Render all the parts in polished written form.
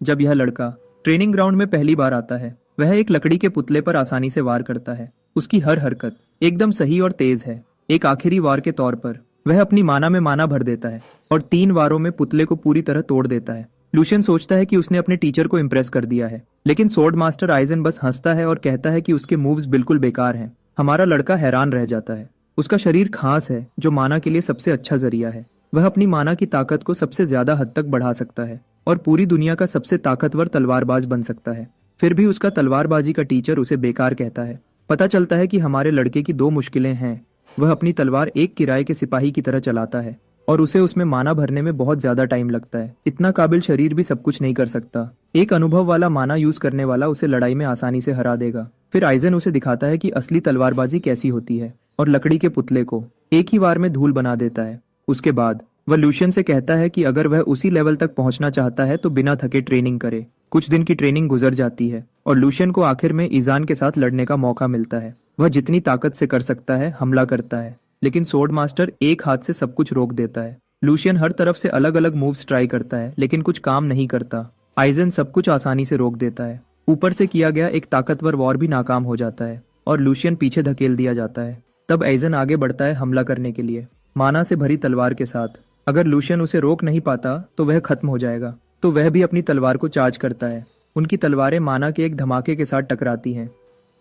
जब यह लड़का ट्रेनिंग ग्राउंड में पहली बार आता है, वह एक लकड़ी के पुतले पर आसानी से वार करता है। उसकी हर हरकत एकदम सही और तेज है। एक आखिरी वार के तौर पर वह अपनी माना में माना भर देता है और 3 वारों में पुतले को पूरी तरह तोड़ देता है। लूशियन सोचता है कि उसने अपने टीचर को इम्प्रेस कर दिया है, लेकिन सोर्ड मास्टर आइजन बस हंसता है और कहता है कि उसके मूव्स बिल्कुल बेकार हैं। हमारा लड़का हैरान रह जाता है। उसका शरीर खास है, जो माना के लिए सबसे अच्छा जरिया है। वह अपनी माना की ताकत को सबसे ज्यादा हद तक बढ़ा सकता है और पूरी दुनिया का सबसे ताकतवर तलवारबाज बन सकता है। फिर भी उसका तलवारबाजी का टीचर उसे बेकार कहता है। पता चलता है कि हमारे लड़के की 2 मुश्किलें हैं। वह अपनी तलवार एक किराए के सिपाही की तरह चलाता है और उसे उसमें माना भरने में बहुत ज्यादा टाइम लगता है। इतना काबिल शरीर भी सब कुछ नहीं कर सकता। एक अनुभव वाला माना यूज करने वाला उसे लड़ाई में आसानी से हरा देगा। फिर आइजन उसे दिखाता है कि असली तलवारबाजी कैसी होती है और लकड़ी के पुतले को एक ही वार में धूल बना देता है। उसके बाद वह लूशियन से कहता है कि अगर वह उसी लेवल तक पहुंचना चाहता है तो बिना थके ट्रेनिंग करे। कुछ दिन की ट्रेनिंग गुजर जाती है और लूशियन को आखिर में ईजान के साथ लड़ने का मौका मिलता है। वह जितनी ताकत से कर सकता है हमला करता है, लेकिन सोर्ड मास्टर एक हाथ से सब कुछ रोक देता है। लूशियन हर तरफ से अलग अलग मूव्स ट्राई करता है, लेकिन कुछ काम नहीं करता। आइजन सब कुछ आसानी से रोक देता है। ऊपर से किया गया एक ताकतवर वॉर भी नाकाम हो जाता है और लूशियन पीछे धकेल दिया जाता है। तब आइजन आगे बढ़ता है हमला करने के लिए, माना से भरी तलवार के साथ। अगर लूशियन उसे रोक नहीं पाता तो वह खत्म हो जाएगा, तो वह भी अपनी तलवार को चार्ज करता है। उनकी तलवारें माना के एक धमाके के साथ टकराती हैं।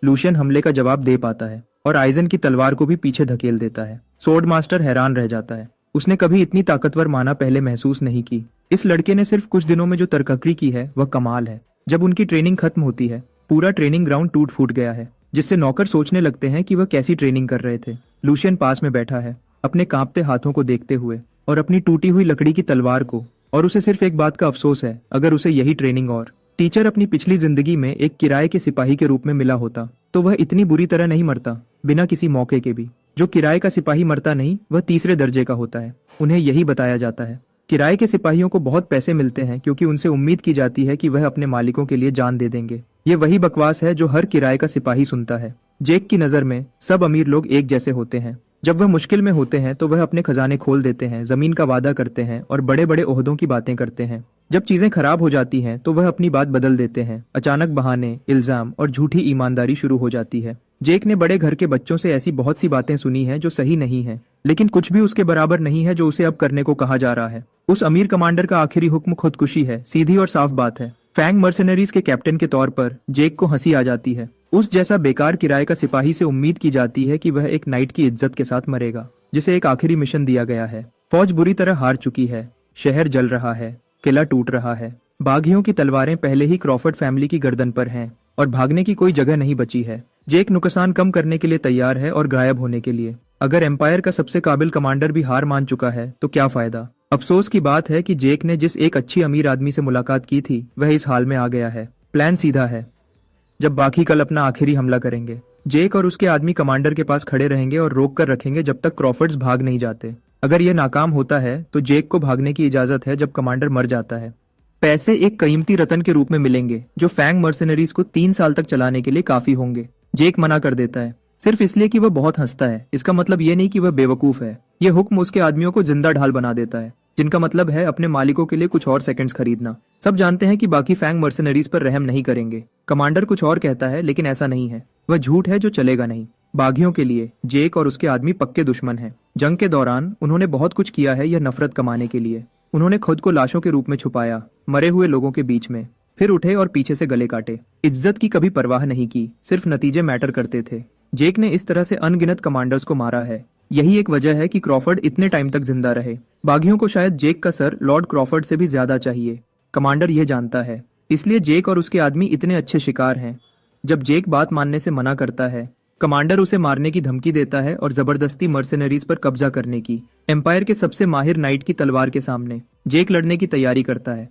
लूशियन हमले का जवाब दे पाता है और आइजन की तलवार को भी पीछे धकेल देता है। सोर्ड मास्टर हैरान रह जाता है। उसने कभी इतनी ताकतवर माना पहले महसूस नहीं की। इस लड़के ने सिर्फ कुछ दिनों में जो तरक्की की है वह कमाल है। जब उनकी ट्रेनिंग खत्म होती है, पूरा ट्रेनिंग ग्राउंड टूट फूट गया है, जिससे नौकर सोचने लगते हैं कि वह कैसी ट्रेनिंग कर रहे थे। लूशियन पास में बैठा है, अपने कांपते हाथों को देखते हुए और अपनी टूटी हुई लकड़ी की तलवार को, और उसे सिर्फ एक बात का अफसोस है, अगर उसे यही ट्रेनिंग और टीचर अपनी पिछली जिंदगी में एक किराए के सिपाही के रूप में मिला होता तो वह इतनी बुरी तरह नहीं मरता, बिना किसी मौके के भी। जो किराए का सिपाही मरता नहीं, वह तीसरे दर्जे का होता है। उन्हें यही बताया जाता है। किराए के सिपाहियों को बहुत पैसे मिलते हैं क्योंकि उनसे उम्मीद की जाती है कि वह अपने मालिकों के लिए जान दे देंगे। ये वही बकवास है जो हर किराए का सिपाही सुनता है। जेक की नजर में सब अमीर लोग एक जैसे होते हैं। जब वह मुश्किल में होते हैं तो वह अपने खजाने खोल देते हैं, जमीन का वादा करते हैं और बड़े बड़े ओहदों की बातें करते हैं। जब चीजें खराब हो जाती हैं तो वह अपनी बात बदल देते हैं। अचानक बहाने, इल्जाम और झूठी ईमानदारी शुरू हो जाती है। जेक ने बड़े घर के बच्चों से ऐसी बहुत सी बातें सुनी हैं जो सही नहीं है, लेकिन कुछ भी उसके बराबर नहीं है जो उसे अब करने को कहा जा रहा है। उस अमीर कमांडर का आखिरी हुक्म खुदकुशी है। सीधी और साफ बात है। फैंग मर्सनरीज के कैप्टन के तौर पर जेक को हंसी आ जाती है। उस जैसा बेकार किराए का सिपाही से उम्मीद की जाती है कि वह एक नाइट की इज्जत के साथ मरेगा, जिसे एक आखिरी मिशन दिया गया है। फौज बुरी तरह हार चुकी है, शहर जल रहा है, किला टूट रहा है। बागियों की तलवारें पहले ही क्रॉफर्ड फैमिली की गर्दन पर हैं और भागने की कोई जगह नहीं बची है। जेक नुकसान कम करने के लिए तैयार है और गायब होने के लिए। अगर एम्पायर का सबसे काबिल कमांडर भी हार मान चुका है तो क्या फायदा। अफसोस की बात है कि जेक ने जिस एक अच्छी अमीर आदमी से मुलाकात की थी वह इस हाल में आ गया है। प्लान सीधा है। जब बाकी कल अपना आखिरी हमला करेंगे, जेक और उसके आदमी कमांडर के पास खड़े रहेंगे और रोक कर रखेंगे जब तक क्रॉफर्ड्स भाग नहीं जाते। अगर यह नाकाम होता है तो जेक को भागने की इजाजत है जब कमांडर मर जाता है। पैसे एक कीमती रतन के रूप में मिलेंगे जो फैंग मर्सनरीज को 3 साल तक चलाने के लिए काफी होंगे। जेक मना कर देता है, सिर्फ इसलिए कि वह बहुत हंसता है। इसका मतलब ये नहीं कि वह बेवकूफ है। यह हुक्म उसके आदमियों को जिंदा ढाल बना देता है, जिनका मतलब है अपने मालिकों के लिए कुछ और सेकंड्स खरीदना। सब जानते हैं कि बाकी फैंग मर्सनरीज पर रहम नहीं करेंगे। कमांडर कुछ और कहता है, लेकिन ऐसा नहीं है। वह झूठ है जो चलेगा नहीं। बागियों के लिए जेक और उसके आदमी पक्के दुश्मन हैं। जंग के दौरान उन्होंने बहुत कुछ किया है यह नफरत कमाने के लिए। उन्होंने खुद को लाशों के रूप में छुपाया, मरे हुए लोगों के बीच में, फिर उठे और पीछे से गले काटे। इज्जत की कभी परवाह नहीं की, सिर्फ नतीजे मैटर करते थे। जेक ने इस तरह से अनगिनत कमांडर्स को मारा है। यही एक वजह है कि क्रॉफर्ड इतने टाइम तक जिंदा रहे। बागियों को शायद जेक का सर लॉर्ड क्रॉफर्ड से भी ज्यादा चाहिए। कमांडर यह जानता है, इसलिए जेक और उसके आदमी इतने अच्छे शिकार हैं। जब जेक बात मानने से मना करता है, कमांडर उसे मारने की धमकी देता है और जबरदस्ती मर्सनरीज पर कब्जा करने की। एम्पायर के सबसे माहिर नाइट की तलवार के सामने जेक लड़ने की तैयारी करता है।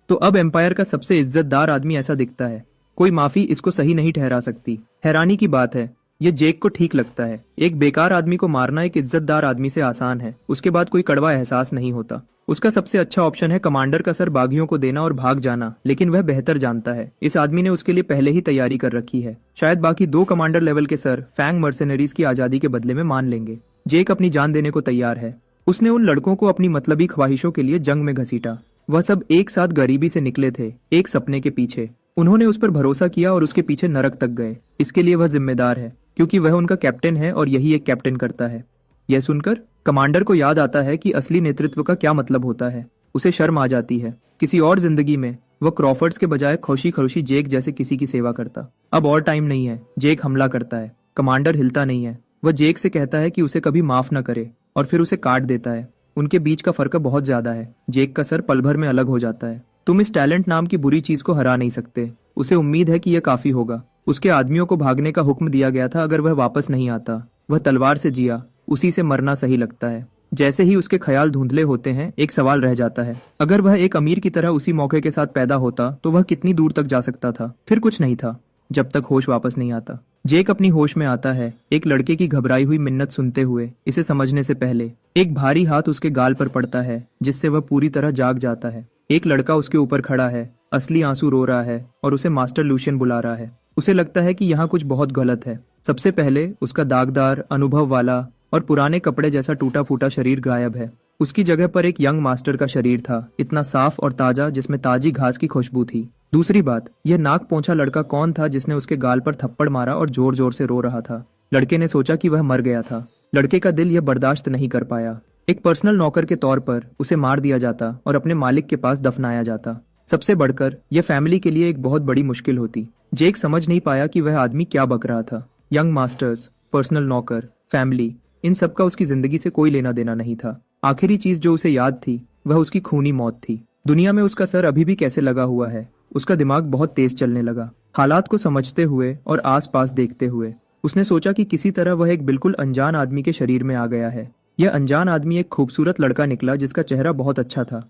तो अब एम्पायर का सबसे इज्जतदार आदमी ऐसा दिखता है। कोई माफी इसको सही नहीं ठहरा सकती। हैरानी की बात है, ये जेक को ठीक लगता है। एक बेकार आदमी को मारना एक इज्जतदार आदमी से आसान है। उसके बाद कोई कड़वा एहसास नहीं होता। उसका सबसे अच्छा ऑप्शन है कमांडर का सर बागियों को देना और भाग जाना, लेकिन वह बेहतर जानता है इस आदमी ने उसके लिए पहले ही तैयारी कर रखी है। शायद बाकी 2 कमांडर लेवल के सर फैंग मर्सनरीज की आजादी के बदले में मान लेंगे। जेक अपनी जान देने को तैयार है। उसने उन लड़कों को अपनी मतलबी ख्वाहिशों के लिए जंग में घसीटा। वह सब एक साथ गरीबी से निकले थे, एक सपने के पीछे। उन्होंने उस पर भरोसा किया और उसके पीछे नरक तक गए। इसके लिए वह जिम्मेदार है, क्योंकि वह उनका कैप्टन है और यही एक कैप्टन करता है। यह सुनकर कमांडर को याद आता है कि असली नेतृत्व का क्या मतलब होता है। उसे शर्म आ जाती है। किसी और जिंदगी में वह क्रॉफर्ड्स के बजाय खुशी खरुशी जेक जैसे किसी की सेवा करता। अब और टाइम नहीं है। जेक हमला करता है। कमांडर हिलता नहीं है। वह जेक से कहता है कि उसे कभी माफ न करे और फिर उसे काट देता है। उनके बीच का फर्क बहुत ज्यादा है। जेक का सर पल भर में अलग हो जाता है। तुम इस टैलेंट नाम की बुरी चीज को हरा नहीं सकते। उसे उम्मीद है कि यह काफी होगा। उसके आदमियों को भागने का हुक्म दिया गया था। अगर वह वापस नहीं आता। वह तलवार से जिया, उसी से मरना सही लगता है। जैसे ही उसके ख्याल धुंधले होते हैं, एक सवाल रह जाता है। अगर वह एक अमीर की तरह उसी मौके के साथ पैदा होता तो वह कितनी दूर तक जा सकता था। फिर कुछ नहीं था, जब तक होश वापस नहीं आता। जेक अपनी होश में आता है, एक लड़के की घबराई हुई मिन्नत सुनते हुए। इसे समझने से पहले एक भारी हाथ उसके गाल पर पड़ता है, जिससे वह पूरी तरह जाग जाता है। एक लड़का उसके ऊपर खड़ा है, असली आंसू रो रहा है और उसे मास्टर लूशियन बुला रहा है। उसे लगता है कि यहाँ कुछ बहुत गलत है। सबसे पहले उसका दागदार, अनुभव वाला और पुराने कपड़े जैसा टूटा फूटा शरीर गायब है। उसकी जगह पर एक यंग मास्टर का शरीर था, इतना साफ और ताजा जिसमें ताजी घास की खुशबू थी। दूसरी बात, यह नाक पोंछा लड़का कौन था जिसने उसके गाल पर थप्पड़ मारा और जोर जोर से रो रहा था। लड़के ने सोचा कि वह मर गया था। लड़के का दिल यह बर्दाश्त नहीं कर पाया। एक पर्सनल नौकर के तौर पर उसे मार दिया जाता और अपने मालिक के पास दफनाया जाता। सबसे बढ़कर यह फैमिली के लिए एक बहुत बड़ी मुश्किल होती। जेक समझ नहीं पाया कि वह आदमी क्या बक रहा था। यंग मास्टर्स, पर्सनल नौकर, फैमिली, इन सब का उसकी जिंदगी से कोई लेना देना नहीं था। आखिरी चीज जो उसे याद थी वह उसकी खूनी मौत थी। दुनिया में उसका सर अभी भी कैसे लगा हुआ है। उसका दिमाग बहुत तेज चलने लगा। हालात को समझते हुए और आसपास देखते हुए उसने सोचा कि किसी तरह वह एक बिल्कुल अनजान आदमी के शरीर में आ गया है। यह अनजान आदमी एक खूबसूरत लड़का निकला जिसका चेहरा बहुत अच्छा था।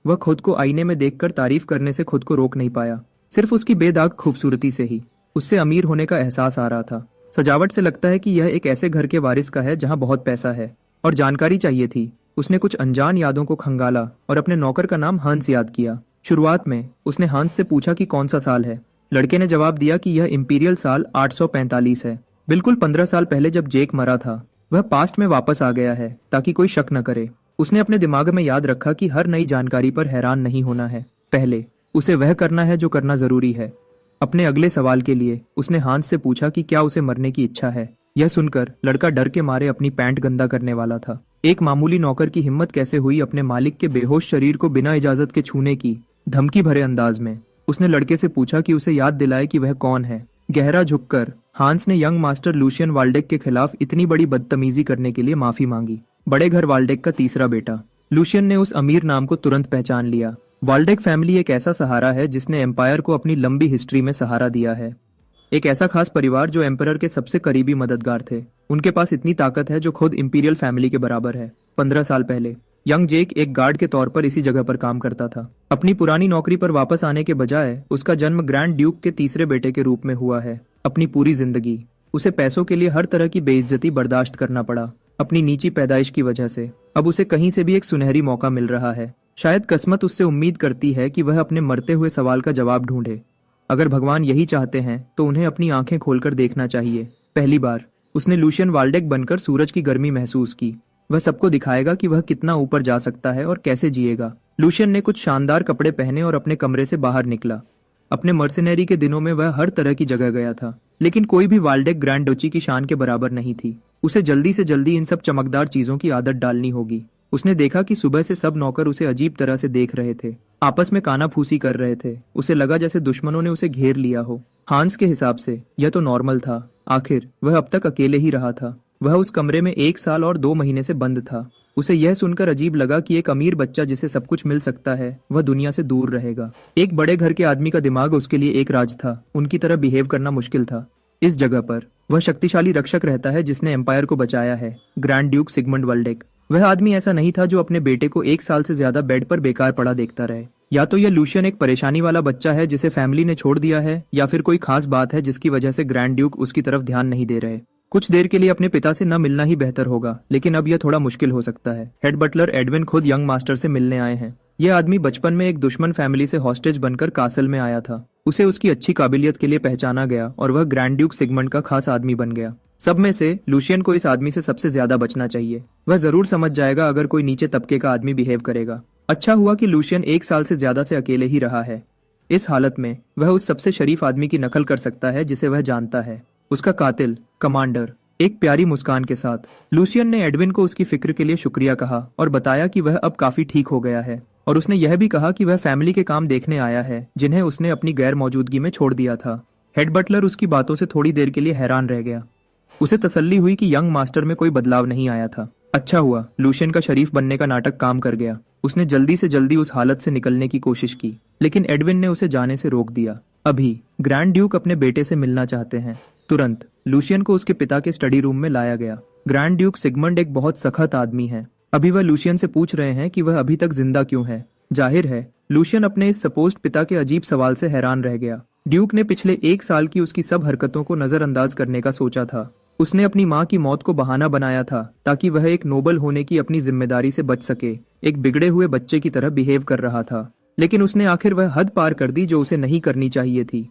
वह खुद को आईने में देखकर तारीफ करने से खुद को रोक नहीं पाया, सिर्फ उसकी बेदाग खूबसूरती से ही। उससे अमीर होने का एहसास आ रहा था। सजावट से लगता है कि यह एक ऐसे घर के वारिस का है जहां बहुत पैसा है और जानकारी चाहिए थी। उसने कुछ अनजान यादों को खंगाला और अपने नौकर का नाम हंस याद किया। शुरुआत में उसने हंस से पूछा कि कौन सा साल है। लड़के ने जवाब दिया कि यह इंपीरियल साल 845 है। बिल्कुल 15 साल पहले जब जेक मरा था। वह पास्ट में वापस आ गया है ताकि कोई शक न करे। उसने अपने दिमाग में याद रखा कि हर नई जानकारी पर हैरान नहीं होना है। पहले उसे वह करना है जो करना जरूरी है। अपने अगले सवाल के लिए उसने हांस से पूछा कि क्या उसे मरने की इच्छा है। यह सुनकर लड़का डर के मारे अपनी पैंट गंदा करने वाला था। एक मामूली नौकर की हिम्मत कैसे हुई अपने मालिक के बेहोश शरीर को बिना इजाजत के छूने की। धमकी भरे अंदाज में उसने लड़के से पूछा कि उसे याद दिलाए कि वह कौन है। गहरा झुककर हांस ने यंग मास्टर लूशियन वाल्डेक के खिलाफ इतनी बड़ी बदतमीजी करने के लिए माफी मांगी। बड़े घर वाल्डेक का तीसरा बेटा लूशियन ने उस अमीर नाम को तुरंत पहचान लिया। वाल्डेक फैमिली एक ऐसा सहारा है जिसने एम्पायर को अपनी लंबी हिस्ट्री में सहारा दिया है। एक ऐसा खास परिवार जो एम्परर के सबसे करीबी मददगार थे। उनके पास इतनी ताकत है जो खुद इंपीरियल फैमिली के बराबर है। 15 साल पहले यंग जेक एक गार्ड के तौर पर इसी जगह पर काम करता था। अपनी पुरानी नौकरी पर वापस आने के बजाय उसका जन्म ग्रैंड ड्यूक के तीसरे बेटे के रूप में हुआ है। अपनी पूरी जिंदगी उसे पैसों के लिए हर तरह की बेइज्जती बर्दाश्त करना पड़ा, अपनी नीची पैदाइश की वजह से। अब उसे कहीं से भी एक सुनहरी मौका मिल रहा है। शायद किस्मत उससे उम्मीद करती है कि वह अपने मरते हुए सवाल का जवाब ढूंढे। अगर भगवान यही चाहते हैं तो उन्हें अपनी आंखें खोलकर देखना चाहिए। पहली बार उसने लूशियन वाल्डेक बनकर सूरज की गर्मी महसूस की। वह सबको दिखाएगा कि वह कितना ऊपर जा सकता है और कैसे जिएगा। लूशियन ने कुछ शानदार कपड़े पहने और अपने कमरे से बाहर निकला। अपने मर्सिनरी के दिनों में वह हर तरह की जगह गया था, लेकिन कोई भी वाल्डेक ग्रैंड डुची की शान के बराबर नहीं थी। उसे जल्दी से जल्दी इन सब चमकदार चीजों की आदत डालनी होगी। उसने देखा कि सुबह से सब नौकर उसे अजीब तरह से देख रहे थे, आपस में कानाफूसी कर रहे थे। उसे लगा जैसे दुश्मनों ने उसे घेर लिया हो। हांस के हिसाब से यह तो नॉर्मल था। आखिर वह अब तक अकेले ही रहा था। वह उस कमरे में 1 साल और 2 महीने से बंद था। उसे यह सुनकर अजीब लगा कि एक अमीर बच्चा जिसे सब कुछ मिल सकता है वह दुनिया से दूर रहेगा। एक बड़े घर के आदमी का दिमाग उसके लिए एक राज था। उनकी तरह बिहेव करना मुश्किल था। इस जगह पर वह शक्तिशाली रक्षक रहता है जिसने एम्पायर को बचाया है, ग्रैंड ड्यूक सिगमंड वाल्डेक। वह आदमी ऐसा नहीं था जो अपने बेटे को 1 साल से ज्यादा बेड पर बेकार पड़ा देखता रहे। या तो यह लूशियन एक परेशानी वाला बच्चा है जिसे फैमिली ने छोड़ दिया है, या फिर कोई खास बात है जिसकी वजह से ग्रैंड ड्यूक उसकी तरफ ध्यान नहीं दे रहे। कुछ देर के लिए अपने पिता से न मिलना ही बेहतर होगा, लेकिन अब यह थोड़ा मुश्किल हो सकता है। हेड बटलर एडविन खुद यंग मास्टर से मिलने आए हैं। यह आदमी बचपन में एक दुश्मन फैमिली से हॉस्टेज बनकर कासल में आया था। उसे उसकी अच्छी काबिलियत के लिए पहचाना गया और वह ग्रैंड ड्यूक सिगमंड का खास आदमी बन गया। सब में से लूशियन को इस आदमी से सबसे ज्यादा बचना चाहिए। वह जरूर समझ जाएगा अगर कोई नीचे तबके का आदमी बिहेव करेगा। अच्छा हुआ कि लूशियन 1 साल से ज्यादा से अकेले ही रहा है। इस हालत में वह उस सबसे शरीफ आदमी की नकल कर सकता है जिसे वह जानता है, उसका कातिल कमांडर। एक प्यारी मुस्कान के साथ लूशियन ने एडविन को उसकी फिक्र के लिए शुक्रिया कहा और बताया कि वह अब काफी ठीक हो गया है। और उसने यह भी कहा कि वह फैमिली के काम देखने आया है जिन्हें उसने अपनी गैर मौजूदगी में छोड़ दिया था। हेड बटलर उसकी बातों से थोड़ी देर के लिए हैरान रह गया। उसे तसल्ली हुई कि यंग मास्टर में कोई बदलाव नहीं आया था। अच्छा हुआ लूशियन का शरीफ बनने का नाटक काम कर गया। उसने जल्दी से जल्दी उस हालत से निकलने की कोशिश की, लेकिन एडविन ने उसे जाने से रोक दिया। अभी ग्रैंड ड्यूक अपने बेटे से मिलना चाहते हैं। तुरंत लूशियन को उसके पिता के स्टडी रूम में लाया गया। ग्रैंड ड्यूक सिगमंड एक बहुत सख्त आदमी है। अभी वह लूशियन से पूछ रहे हैं कि वह अभी तक जिंदा क्यों है। जाहिर है लूशियन अपने इस सपोज्ड पिता के अजीब सवाल से हैरान रह गया। ड्यूक ने पिछले 1 साल की उसकी सब हरकतों को नजरअंदाज करने का सोचा था। उसने अपनी माँ की मौत को बहाना बनाया था ताकि वह एक नोबल होने की अपनी जिम्मेदारी से बच सके। एक बिगड़े हुए बच्चे की तरह बिहेव कर रहा था, लेकिन उसने आखिर वह हद पार कर दी जो उसे नहीं करनी चाहिए थी।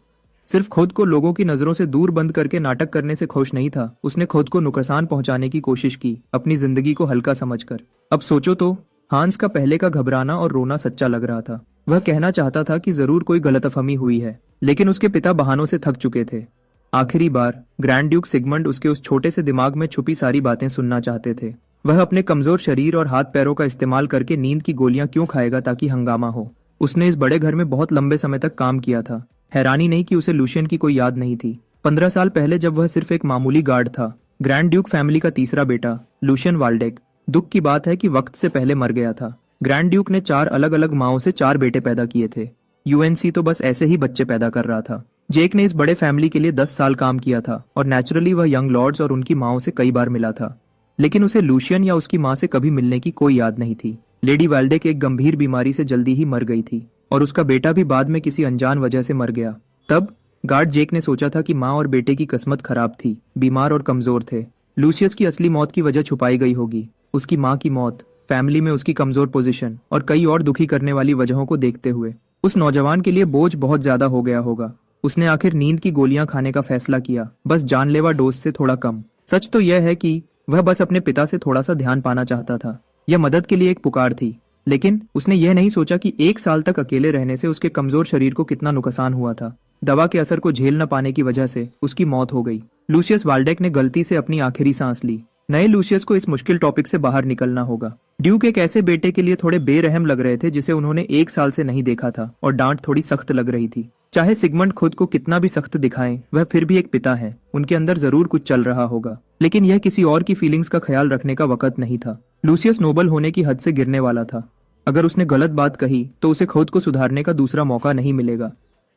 सिर्फ खुद को लोगों की नजरों से दूर बंद करके नाटक करने से खुश नहीं था, उसने खुद को नुकसान पहुंचाने की कोशिश की, अपनी जिंदगी को हल्का समझकर। अब सोचो तो, हांस का पहले का घबराना और रोना सच्चा लग रहा था। वह कहना चाहता था कि जरूर कोई गलतफहमी हुई है, लेकिन उसके पिता बहानों से थक चुके थे। आखिरी बार ग्रैंड ड्यूक सिगमंड उसके उस छोटे से दिमाग में छुपी सारी बातें सुनना चाहते थे। वह अपने कमजोर शरीर और हाथ पैरों का इस्तेमाल करके नींद की गोलियां क्यों खाएगा ताकि हंगामा हो। उसने इस बड़े घर में बहुत लंबे समय तक काम किया था। हैरानी नहीं कि उसे लूशियन की कोई याद नहीं थी। 15 साल पहले जब वह सिर्फ एक मामूली गार्ड था। ग्रैंड ड्यूक फैमिली का तीसरा बेटा लूशियन वाल्डेक। दुख की बात है कि वक्त से पहले मर गया था। ग्रैंड ड्यूक ने 4 अलग अलग माओं से 4 बेटे पैदा किए थे। यूएनसी तो बस ऐसे ही बच्चे पैदा कर रहा था। जेक ने इस बड़े फैमिली के लिए 10 साल काम किया था और नेचुरली वह यंग लॉर्ड्स और उनकी माओं से कई बार मिला था, लेकिन उसे लूशियन या उसकी माँ से कभी मिलने की कोई याद नहीं थी। लेडी वाल्डेक एक गंभीर बीमारी से जल्दी ही मर गई थी और उसका बेटा भी बाद में किसी अनजान वजह से मर गया। तब गार्ड जेक ने सोचा था कि माँ और बेटे की किस्मत खराब थी, बीमार और कमजोर थे। लूसियस की असली मौत की वजह छुपाई गई होगी। उसकी माँ की मौत, फैमिली में उसकी कमजोर पोजीशन और कई और दुखी करने वाली वजहों को देखते हुए उस नौजवान के लिए बोझ बहुत ज्यादा हो गया होगा। उसने आखिर नींद की गोलियां खाने का फैसला किया, बस जानलेवा डोज से थोड़ा कम। सच तो यह है कि वह बस अपने पिता से थोड़ा सा ध्यान पाना चाहता था। यह मदद के लिए एक पुकार थी, लेकिन उसने यह नहीं सोचा कि 1 साल तक अकेले रहने से उसके कमजोर शरीर को कितना नुकसान हुआ था। दवा के असर को झेल न पाने की वजह से उसकी मौत हो गई। लूसियस वाल्डेक ने गलती से अपनी आखिरी सांस ली। नए लूसियस को इस मुश्किल टॉपिक से बाहर निकलना होगा। ड्यूक एक ऐसे बेटे के लिए थोड़े बेरहम लग रहे थे जिसे उन्होंने 1 साल से नहीं देखा था, और डांट थोड़ी सख्त लग रही थी। चाहे सिगमंड खुद को कितना भी सख्त दिखाएं, वह फिर भी एक पिता है। उनके अंदर जरूर कुछ चल रहा होगा, लेकिन यह किसी और की फीलिंग्स का ख्याल रखने का वक्त नहीं था। लूसियस नोबल होने की हद से गिरने वाला था। अगर उसने गलत बात कही तो उसे खुद को सुधारने का दूसरा मौका नहीं मिलेगा।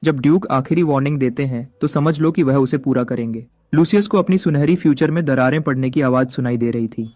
जब ड्यूक आखिरी वार्निंग देते हैं तो समझ लो कि वह उसे पूरा करेंगे। लूसियस को अपनी सुनहरी फ्यूचर में दरारें पड़ने की आवाज सुनाई दे रही थी।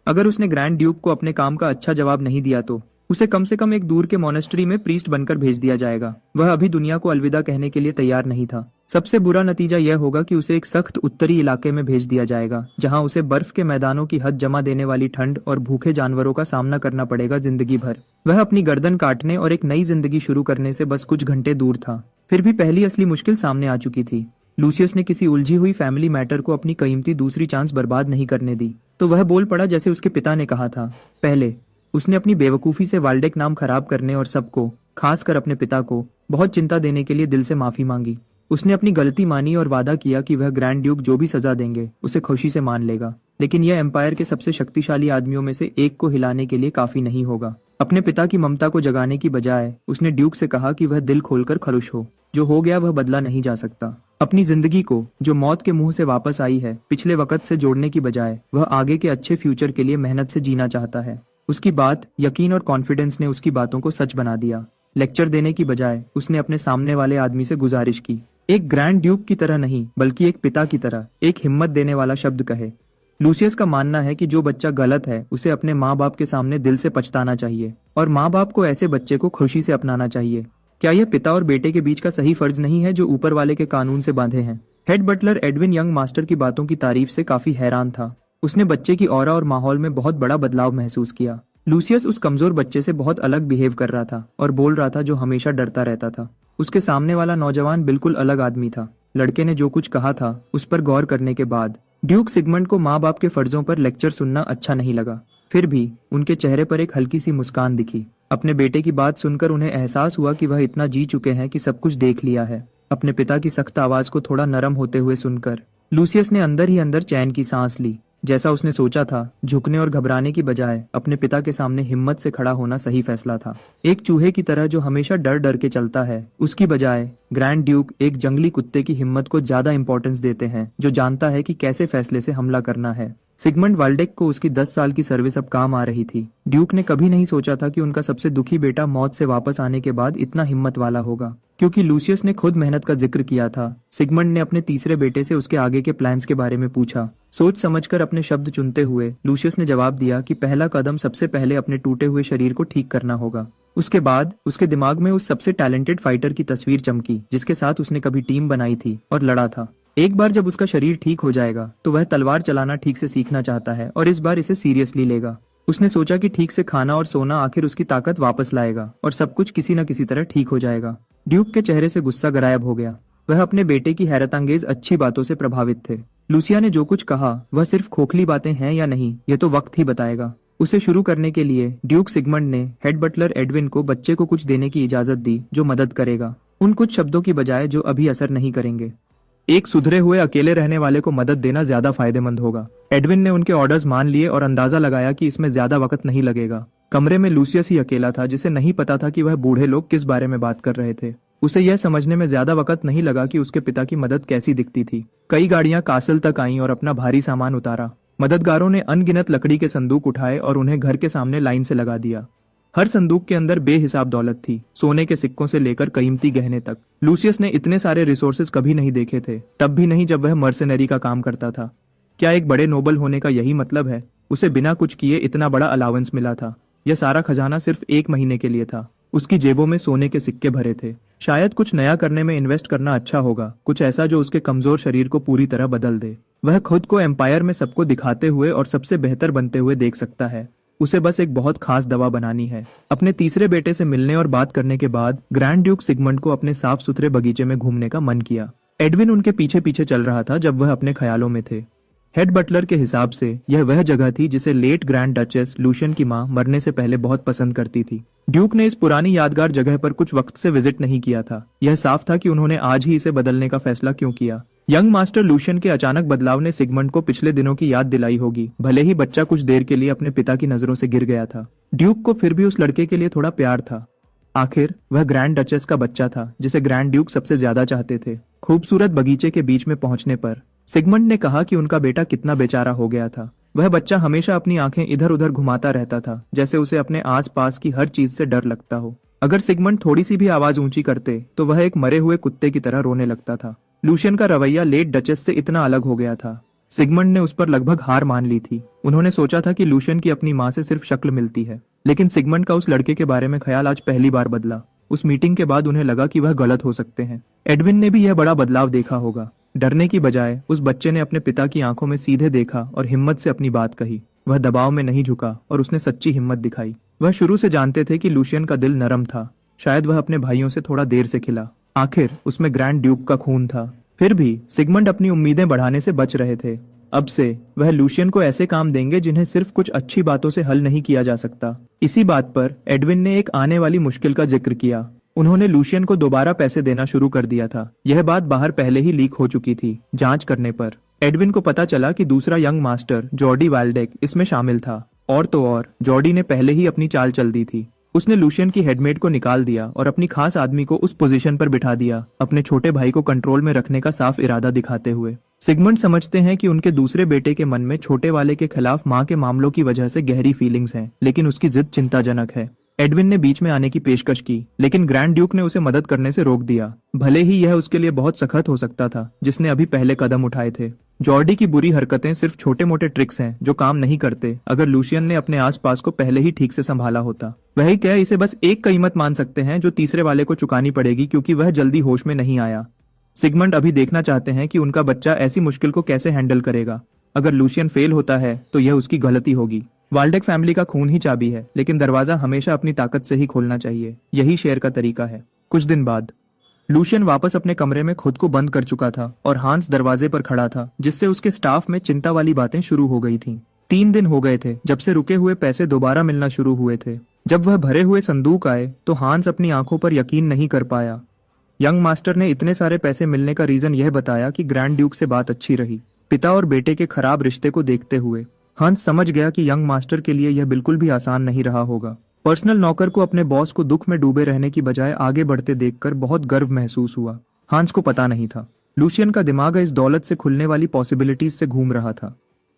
अगर उसने ग्रैंड ड्यूक को अपने काम का अच्छा जवाब नहीं दिया तो उसे कम से कम एक दूर के मोनेस्ट्री में प्रीस्ट बनकर भेज दिया जाएगा। वह अभी दुनिया को अलविदा कहने के लिए तैयार नहीं था। सबसे बुरा नतीजा यह होगा कि उसे एक सख्त उत्तरी इलाके में भेज दिया जाएगा, जहां उसे बर्फ के मैदानों की हद जमा देने वाली ठंड और भूखे जानवरों का सामना करना पड़ेगा जिंदगी भर। वह अपनी गर्दन काटने और एक नई जिंदगी शुरू करने से बस कुछ घंटे दूर था। फिर भी पहली असली मुश्किल सामने आ चुकी थी। लूसियस ने किसी उलझी हुई फैमिली मैटर को अपनी कीमती दूसरी चांस बर्बाद नहीं करने दी, तो वह बोल पड़ा जैसे उसके पिता ने कहा था। पहले उसने अपनी बेवकूफी से वाल्डेक नाम खराब करने और सबको, खासकर अपने पिता को, बहुत चिंता देने के लिए दिल से माफी मांगी। उसने अपनी गलती मानी और वादा किया कि वह ग्रैंड ड्यूक जो भी सजा देंगे उसे खुशी से मान लेगा। लेकिन यह एम्पायर के सबसे शक्तिशाली आदमियों में से एक को हिलाने के लिए काफी नहीं होगा। अपने पिता की ममता को जगाने की बजाय उसने ड्यूक से कहा कि वह दिल खोलकर खरुश हो। जो हो गया वह बदला नहीं जा सकता। अपनी जिंदगी को, जो मौत के मुंह से वापस आई है, पिछले वक्त से जोड़ने की बजाय वह आगे के अच्छे फ्यूचर के लिए मेहनत से जीना चाहता है। उसकी बात, यकीन और कॉन्फिडेंस ने उसकी बातों को सच बना दिया। लेक्चर देने की बजाय उसने अपने सामने वाले आदमी से गुजारिश की, एक ग्रैंड ड्यूक की तरह नहीं बल्कि एक पिता की तरह एक हिम्मत देने वाला शब्द कहे। लूसियस का मानना है कि जो बच्चा गलत है उसे अपने माँ बाप के सामने दिल से पछताना चाहिए, और माँ बाप को ऐसे बच्चे को खुशी से अपनाना चाहिए। क्या यह पिता और बेटे के बीच का सही फर्ज नहीं है जो ऊपर वाले के कानून से बांधे हैं? Head butler Edwin young master की बातों की तारीफ से काफी हैरान था। उसने बच्चे की ऑरा और माहौल में बहुत बड़ा बदलाव महसूस किया। लूसियस उस कमजोर बच्चे से बहुत अलग बिहेव कर रहा था और बोल रहा था जो हमेशा डरता रहता था। उसके सामने वाला नौजवान बिल्कुल अलग आदमी था। लड़के ने जो कुछ कहा था उस पर गौर करने के बाद ड्यूक सिगमंड को माँ बाप के फर्जों पर लेक्चर सुनना अच्छा नहीं लगा। फिर भी उनके चेहरे पर एक हल्की सी मुस्कान दिखी। अपने बेटे की बात सुनकर उन्हें एहसास हुआ कि वह इतना जी चुके हैं कि सब कुछ देख लिया है। अपने पिता की सख्त आवाज को थोड़ा नरम होते हुए सुनकर लूसियस ने अंदर ही अंदर चैन की सांस ली। जैसा उसने सोचा था, झुकने और घबराने की बजाय अपने पिता के सामने हिम्मत से खड़ा होना सही फैसला था। एक चूहे की तरह जो हमेशा डर डर के चलता है, उसकी बजाय ग्रैंड ड्यूक एक जंगली कुत्ते की हिम्मत को ज्यादा इंपॉर्टेंस देते हैं, जो जानता है कि कैसे फैसले से हमला करना है। सिगमंड वाल्डेक को उसकी 10 साल की सर्विस अब काम आ रही थी। ड्यूक ने कभी नहीं सोचा था कि उनका सबसे दुखी बेटा मौत से वापस आने के बाद इतना हिम्मत वाला होगा। क्योंकि लूसियस ने खुद मेहनत का जिक्र किया था, सिगमंड ने अपने तीसरे बेटे से उसके आगे के प्लान्स के बारे में पूछा। सोच समझकर अपने शब्द चुनते हुए लूसियस ने जवाब दिया कि पहला कदम सबसे पहले अपने टूटे हुए शरीर को ठीक करना होगा। उसके बाद उसके दिमाग में उस सबसे टैलेंटेड फाइटर की तस्वीर चमकी जिसके साथ उसने कभी टीम बनाई थी और लड़ा था। एक बार जब उसका शरीर ठीक हो जाएगा तो वह तलवार चलाना ठीक से सीखना चाहता है और इस बार इसे सीरियसली लेगा। उसने सोचा कि ठीक से खाना और सोना आखिर उसकी ताकत वापस लाएगा और सब कुछ किसी न किसी तरह ठीक हो जाएगा। ड्यूक के चेहरे से गुस्सा गायब हो गया। वह अपने बेटे की हैरतअंगेज अच्छी बातों से प्रभावित थे। लूसिया ने जो कुछ कहा वह सिर्फ खोखली बातें हैं या नहीं, यह तो वक्त ही बताएगा। उसे शुरू करने के लिए ड्यूक सिगमंड ने हेड बटलर एडविन को बच्चे को कुछ देने की इजाजत दी जो मदद करेगा, उन कुछ शब्दों की बजाय जो अभी असर नहीं करेंगे। एक सुधरे हुए अकेले रहने वाले को मदद देना ज्यादा फायदेमंद होगा। एडविन ने उनके ऑर्डर्स मान लिए और अंदाजा लगाया कि इसमें ज्यादा वक्त नहीं लगेगा। कमरे में लूसियस ही अकेला था, जिसे नहीं पता था कि वह बूढ़े लोग किस बारे में बात कर रहे थे। उसे यह समझने में ज्यादा वक्त नहीं लगा कि उसके पिता की मदद कैसी दिखती थी। कई गाड़ियां कासल तक आईं और अपना भारी सामान उतारा। मददगारों ने अनगिनत लकड़ी के संदूक उठाए और उन्हें घर के सामने लाइन से लगा दिया। हर संदूक के अंदर बेहिसाब दौलत थी, सोने के सिक्कों से लेकर कीमती गहने तक। लूसियस ने इतने सारे रिसोर्सेज कभी नहीं देखे थे, तब भी नहीं जब वह मर्सेनरी का काम करता था। क्या एक बड़े नोबल होने का यही मतलब है? उसे बिना कुछ किए इतना बड़ा अलाउंस मिला था। यह सारा खजाना सिर्फ 1 महीने के लिए था। उसकी जेबों में सोने के सिक्के भरे थे। शायद कुछ नया करने में इन्वेस्ट करना अच्छा होगा, कुछ ऐसा जो उसके कमजोर शरीर को पूरी तरह बदल दे। वह खुद को एम्पायर में सबको दिखाते हुए और सबसे बेहतर बनते हुए देख सकता है। उसे बस एक बहुत खास दवा बनानी है। अपने तीसरे बेटे से मिलने और बात करने के बाद ग्रैंड ड्यूक सिगमंड को अपने साफ सुथरे बगीचे में घूमने का मन किया। एडविन उनके पीछे पीछे चल रहा था जब वह अपने ख्यालों में थे। हेड बटलर के हिसाब से यह वह जगह थी जिसे लेट ग्रैंड डचेस लूशियन की मां मरने से पहले बहुत पसंद करती थी। ड्यूक ने इस पुरानी यादगार जगह पर कुछ वक्त से विजिट नहीं किया था। यह साफ था कि उन्होंने आज ही इसे बदलने का फैसला क्यों किया। यंग मास्टर लूशियन के अचानक बदलाव ने सिगमंड को पिछले दिनों की याद दिलाई होगी, भले ही बच्चा कुछ देर के लिए अपने पिता की नजरों से गिर गया था। ड्यूक को फिर भी उस लड़के के लिए थोड़ा प्यार था। आखिर वह ग्रैंड डचेस का बच्चा था जिसे ग्रैंड ड्यूक सबसे ज्यादा चाहते थे। खूबसूरत बगीचे के बीच में पहुंचने पर सिगमंड ने कहा कि उनका बेटा कितना बेचारा हो गया था। वह बच्चा हमेशा अपनी आंखें इधर उधर घुमाता रहता था, जैसे उसे अपने आस पास की हर चीज से डर लगता हो। अगर सिगमंड थोड़ी सी भी आवाज ऊंची करते तो वह एक मरे हुए कुत्ते की तरह रोने लगता था। लूशियन का रवैया लेट डचेस से इतना अलग हो गया था, सिगमंड ने उस पर लगभग हार मान ली थी। उन्होंने सोचा था कि लूशियन की अपनी माँ से सिर्फ शक्ल मिलती है, लेकिन सिगमंड का उस लड़के के बारे में ख्याल आज पहली बार बदला। उस मीटिंग के बाद उन्हें लगा कि वह गलत हो सकते हैं। एडविन ने भी यह बड़ा बदलाव देखा होगा। डरने की बजाय उस बच्चे ने अपने पिता की आंखों में सीधे देखा और हिम्मत से अपनी बात कही। वह दबाव में नहीं झुका और उसने सच्ची हिम्मत दिखाई। वह शुरू से जानते थे कि लूशियन का दिल नरम था। शायद वह अपने भाइयों से थोड़ा देर से खिला। आखिर उसमें ग्रैंड ड्यूक का खून था। फिर भी सिगमंड अपनी उम्मीदें बढ़ाने से बच रहे थे। अब से वह लूशियन को ऐसे काम देंगे जिन्हें सिर्फ कुछ अच्छी बातों से हल नहीं किया जा सकता। इसी बात पर एडविन ने एक आने वाली मुश्किल का जिक्र किया। उन्होंने लूशियन को दोबारा पैसे देना शुरू कर दिया था। यह बात बाहर पहले ही लीक हो चुकी थी। जांच करने पर एडविन को पता चला कि दूसरा यंग मास्टर जॉर्डी वाल्डेक इसमें शामिल था। और तो और जॉर्डी ने पहले ही अपनी चाल चल दी थी। उसने लूशियन की हेडमेट को निकाल दिया और अपनी खास आदमी को उस पोजीशन पर बिठा दिया, अपने छोटे भाई को कंट्रोल में रखने का साफ इरादा दिखाते हुए। सिगमंड समझते हैं कि उनके दूसरे बेटे के मन में छोटे वाले के खिलाफ मां के मामलों की वजह से गहरी फीलिंग्स हैं, लेकिन उसकी जिद चिंताजनक है। एडविन ने बीच में आने की पेशकश की, लेकिन ग्रैंड ड्यूक ने उसे मदद करने से रोक दिया। भले ही यह उसके लिए बहुत सख्त हो सकता था, जिसने अभी पहले कदम उठाए थे। जॉर्डी की बुरी हरकतें सिर्फ छोटे मोटे ट्रिक्स हैं जो काम नहीं करते। अगर लूशियन ने अपने आसपास को पहले ही ठीक से संभाला होता। वही क्या, इसे बस एक कीमत मान सकते हैं जो तीसरे वाले को चुकानी पड़ेगी, क्योंकि वह जल्दी होश में नहीं आया। सिगमंड अभी देखना चाहते हैं कि उनका बच्चा ऐसी मुश्किल को कैसे हैंडल करेगा। अगर लूशियन फेल होता है तो यह उसकी गलती होगी। वाल्डेक फैमिली का खून ही चाबी है, लेकिन दरवाजा हमेशा अपनी ताकत से ही खोलना चाहिए। यही शेर का तरीका है। कुछ दिन बाद लूशियन वापस अपने कमरे में खुद को बंद कर चुका था और हांस दरवाजे पर खड़ा था, जिससे उसके स्टाफ में चिंता वाली बातें शुरू हो गई थीं। 3 दिन हो गए थे जब से रुके हुए पैसे दोबारा मिलना शुरू हुए थे। जब वह भरे हुए संदूक आए तो हांस अपनी आंखों पर यकीन नहीं कर पाया। यंग मास्टर ने इतने सारे पैसे मिलने का रीजन यह बताया कि ग्रैंड ड्यूक से बात अच्छी रही। पिता और बेटे के खराब रिश्ते को देखते हुए हंस समझ गया कि यंग मास्टर के लिए यह बिल्कुल भी आसान नहीं रहा होगा। पर्सनल नौकर को अपने बॉस को दुख में डूबे रहने की बजाय आगे बढ़ते देखकर बहुत गर्व महसूस हुआ। हांस को पता नहीं था लूशियन का दिमाग इस दौलत से खुलने वाली पॉसिबिलिटीज से घूम रहा था।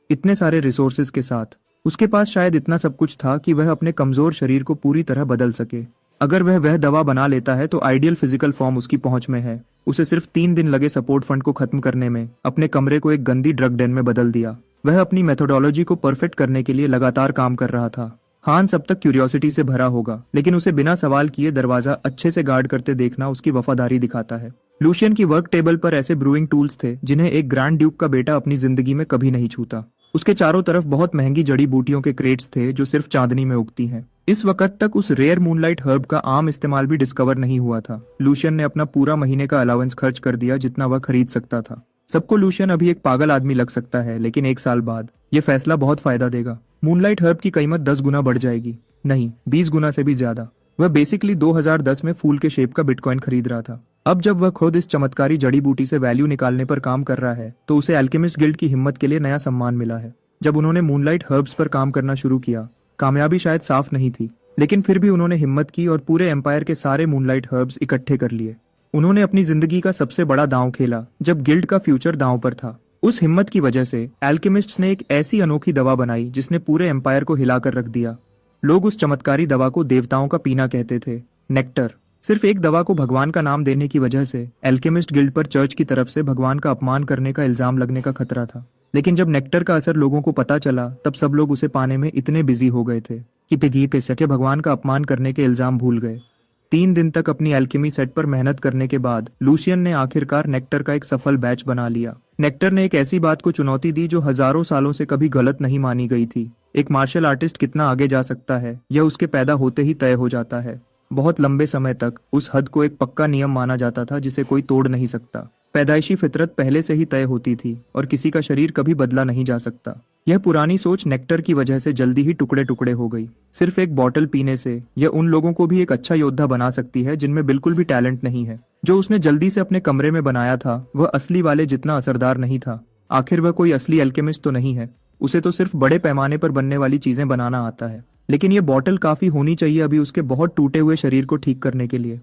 इतने सारे रिसोर्सेज के साथ उसके पास शायद इतना सब कुछ था कि वह अपने कमजोर शरीर को पूरी तरह बदल सके। अगर वह दवा बना लेता है तो आइडियल फिजिकल फॉर्म उसकी पहुंच में है। उसे सिर्फ 3 दिन लगे सपोर्ट फंड को खत्म करने में अपने कमरे को एक गंदी ड्रग डेन में बदल दिया। वह अपनी मेथोडोलॉजी को परफेक्ट करने के लिए लगातार काम कर रहा था। हांस अब तक क्यूरियोसिटी से भरा होगा, लेकिन उसे बिना सवाल किए दरवाजा अच्छे से गार्ड करते देखना उसकी वफादारी दिखाता है। लूशियन की वर्क टेबल पर ऐसे ब्रूइंग टूल्स थे जिन्हें एक ग्रैंड ड्यूक का बेटा अपनी जिंदगी में कभी नहीं छूता। उसके चारों तरफ बहुत महंगी जड़ी बूटियों के क्रेट्स थे जो सिर्फ चांदनी में उगती हैं। इस वक्त तक उस रेयर मूनलाइट हर्ब का आम इस्तेमाल भी डिस्कवर नहीं हुआ था। लूशियन ने अपना पूरा महीने का अलाउंस खर्च कर दिया जितना वह खरीद सकता था। सबको लूशियन अभी एक पागल आदमी लग सकता है, लेकिन 1 साल बाद यह फैसला बहुत फायदा देगा। मूनलाइट हर्ब की कीमत 10 गुना बढ़ जाएगी, नहीं 20 गुना से भी ज्यादा। वह बेसिकली 2010 में फूल के शेप का बिटकॉइन खरीद रहा था। अब जब वह खुद इस चमत्कारी जड़ी बूटी से वैल्यू निकालने पर काम कर रहा है तो उसे अल्केमिस्ट गिल्ड की हिम्मत के लिए नया सम्मान मिला है। जब उन्होंने मूनलाइट हर्ब्स पर काम करना शुरू किया, कामयाबी शायद साफ नहीं थी, लेकिन फिर भी उन्होंने हिम्मत की और पूरे एम्पायर के सारे मूनलाइट हर्ब्स इकट्ठे कर लिए। उन्होंने अपनी जिंदगी का सबसे बड़ा दांव खेला जब गिल्ड का फ्यूचर दांव पर था। उस हिम्मत की वजह से एल्केमिस्ट्स ने एक ऐसी अनोखी दवा बनाई जिसने पूरे एम्पायर को हिलाकर रख दिया। लोग उस चमत्कारी दवा को देवताओं का पीना कहते थे, नेक्टर। सिर्फ एक दवा को भगवान का नाम देने की वजह से एल्केमिस्ट गिल्ड पर चर्च की तरफ से भगवान का अपमान करने का इल्जाम लगने का खतरा था। लेकिन जब नेक्टर का असर लोगों को पता चला तब सब लोग उसे पाने में इतने बिजी हो गए थे कि पिघी पे सच्चे भगवान का अपमान करने के इल्जाम भूल गए। 3 दिन तक अपनी एल्केमी सेट पर मेहनत करने के बाद लूशियन ने आखिरकार नेक्टर का एक सफल बैच बना लिया। नेक्टर ने एक ऐसी बात को चुनौती दी जो हजारों सालों से कभी गलत नहीं मानी गई थी। एक मार्शल आर्टिस्ट कितना आगे जा सकता है यह उसके पैदा होते ही तय हो जाता है। बहुत लंबे समय तक उस हद को एक पक्का नियम माना जाता था जिसे कोई तोड़ नहीं सकता। पैदाइशी फितरत पहले से ही तय होती थी और किसी का शरीर कभी बदला नहीं जा सकता। यह पुरानी सोच नेक्टर की वजह से जल्दी ही टुकड़े टुकड़े हो गई। सिर्फ एक बॉटल पीने से यह उन लोगों को भी एक अच्छा योद्धा बना सकती है जिनमें बिल्कुल भी टैलेंट नहीं है। जो उसने जल्दी से अपने कमरे में बनाया था वह असली वाले जितना असरदार नहीं था। आखिर वह कोई असली एल्केमिस्ट तो नहीं है, उसे तो सिर्फ बड़े पैमाने पर बनने वाली चीजें बनाना आता है। लेकिन यह बॉटल काफी होनी चाहिए अभी उसके बहुत टूटे हुए शरीर को ठीक करने के लिए।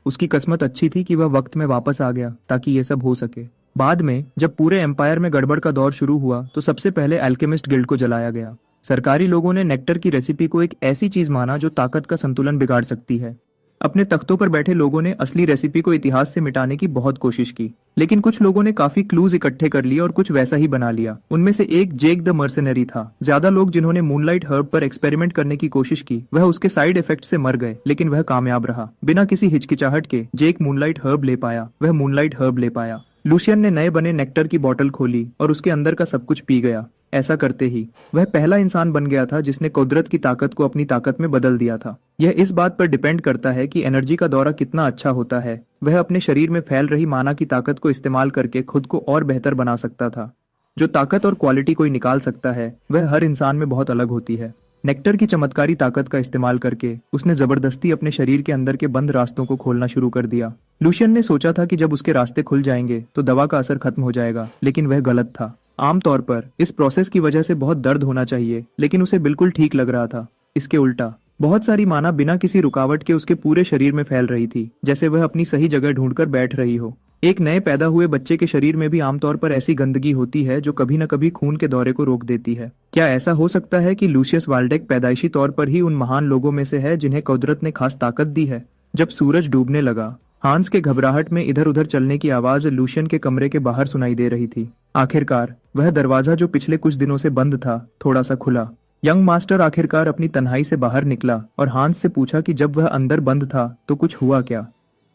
उसकी किस्मत अच्छी थी कि वह वक्त में वापस आ गया ताकि ये सब हो सके। बाद में जब पूरे एम्पायर में गड़बड़ का दौर शुरू हुआ तो सबसे पहले एल्केमिस्ट गिल्ड को जलाया गया। सरकारी लोगों ने नेक्टर की रेसिपी को एक ऐसी चीज माना जो ताकत का संतुलन बिगाड़ सकती है। अपने तख्तों पर बैठे लोगों ने असली रेसिपी को इतिहास से मिटाने की बहुत कोशिश की, लेकिन कुछ लोगों ने काफी क्लूज इकट्ठे कर लिए और कुछ वैसा ही बना लिया। उनमें से एक जेक द मर्सेनरी था। ज्यादा लोग जिन्होंने मूनलाइट हर्ब पर एक्सपेरिमेंट करने की कोशिश की वह उसके साइड इफेक्ट से मर गए, लेकिन वह कामयाब रहा। बिना किसी हिचकिचाहट के जेक मूनलाइट हर्ब ले पाया, वह मूनलाइट हर्ब ले पाया। लूशियन ने नए बने नेक्टर की बोतल खोली और उसके अंदर का सब कुछ पी गया। ऐसा करते ही वह पहला इंसान बन गया था जिसने कुदरत की ताकत को अपनी ताकत में बदल दिया था। यह इस बात पर डिपेंड करता है कि एनर्जी का दौरा कितना अच्छा होता है। वह अपने शरीर में फैल रही माना की ताकत को इस्तेमाल करके खुद को और बेहतर बना सकता था। जो ताकत और क्वालिटी कोई निकाल सकता है वह हर इंसान में बहुत अलग होती है। नेक्टर की चमत्कारी ताकत का इस्तेमाल करके उसने जबरदस्ती अपने शरीर के अंदर के बंद रास्तों को खोलना शुरू कर दिया। लूशियन ने सोचा था कि जब उसके रास्ते खुल जाएंगे तो दवा का असर खत्म हो जाएगा, लेकिन वह गलत था। आमतौर पर इस प्रोसेस की वजह से बहुत दर्द होना चाहिए, लेकिन उसे बिल्कुल ठीक लग रहा था। इसके उल्टा बहुत सारी माना बिना किसी रुकावट के उसके पूरे शरीर में फैल रही थी, जैसे वह अपनी सही जगह ढूंढकर बैठ रही हो। एक नए पैदा हुए बच्चे के शरीर में भी आमतौर पर ऐसी गंदगी होती है जो कभी न कभी खून के दौरे को रोक देती है। क्या ऐसा हो सकता है कि लूशियस वाल्डेक पैदाइशी तौर पर ही उन महान लोगों में से है जिन्हें कुदरत ने खास ताकत दी है? जब सूरज डूबने लगा, हांस के घबराहट में इधर उधर चलने की आवाज लूशियन के कमरे के बाहर सुनाई दे रही थी। आखिरकार वह दरवाजा जो पिछले कुछ दिनों से बंद था थोड़ा सा खुला। यंग मास्टर आखिरकार अपनी तन्हाई से बाहर निकला और हांस से पूछा कि जब वह अंदर बंद था तो कुछ हुआ क्या।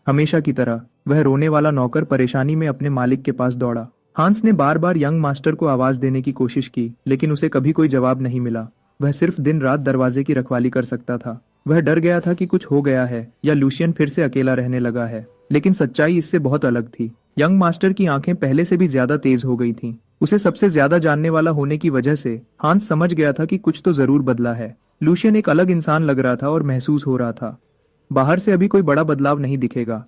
हमेशा की तरह वह रोने वाला नौकर परेशानी में अपने मालिक के पास दौड़ा। हांस ने बार बार यंग मास्टर को आवाज देने की कोशिश की, लेकिन उसे कभी कोई जवाब नहीं मिला। वह सिर्फ दिन रात दरवाजे की रखवाली कर सकता था। वह डर गया था कि कुछ हो गया है या लूशियन फिर से अकेला रहने लगा है, लेकिन सच्चाई इससे बहुत अलग थी। यंग मास्टर की आंखें पहले से भी ज्यादा तेज हो गई थीं। उसे सबसे ज्यादा जानने वाला होने की वजह से हांस समझ गया था कि कुछ तो जरूर बदला है। लूशियन एक अलग इंसान लग रहा था और महसूस हो रहा था। बाहर से अभी कोई बड़ा बदलाव नहीं दिखेगा।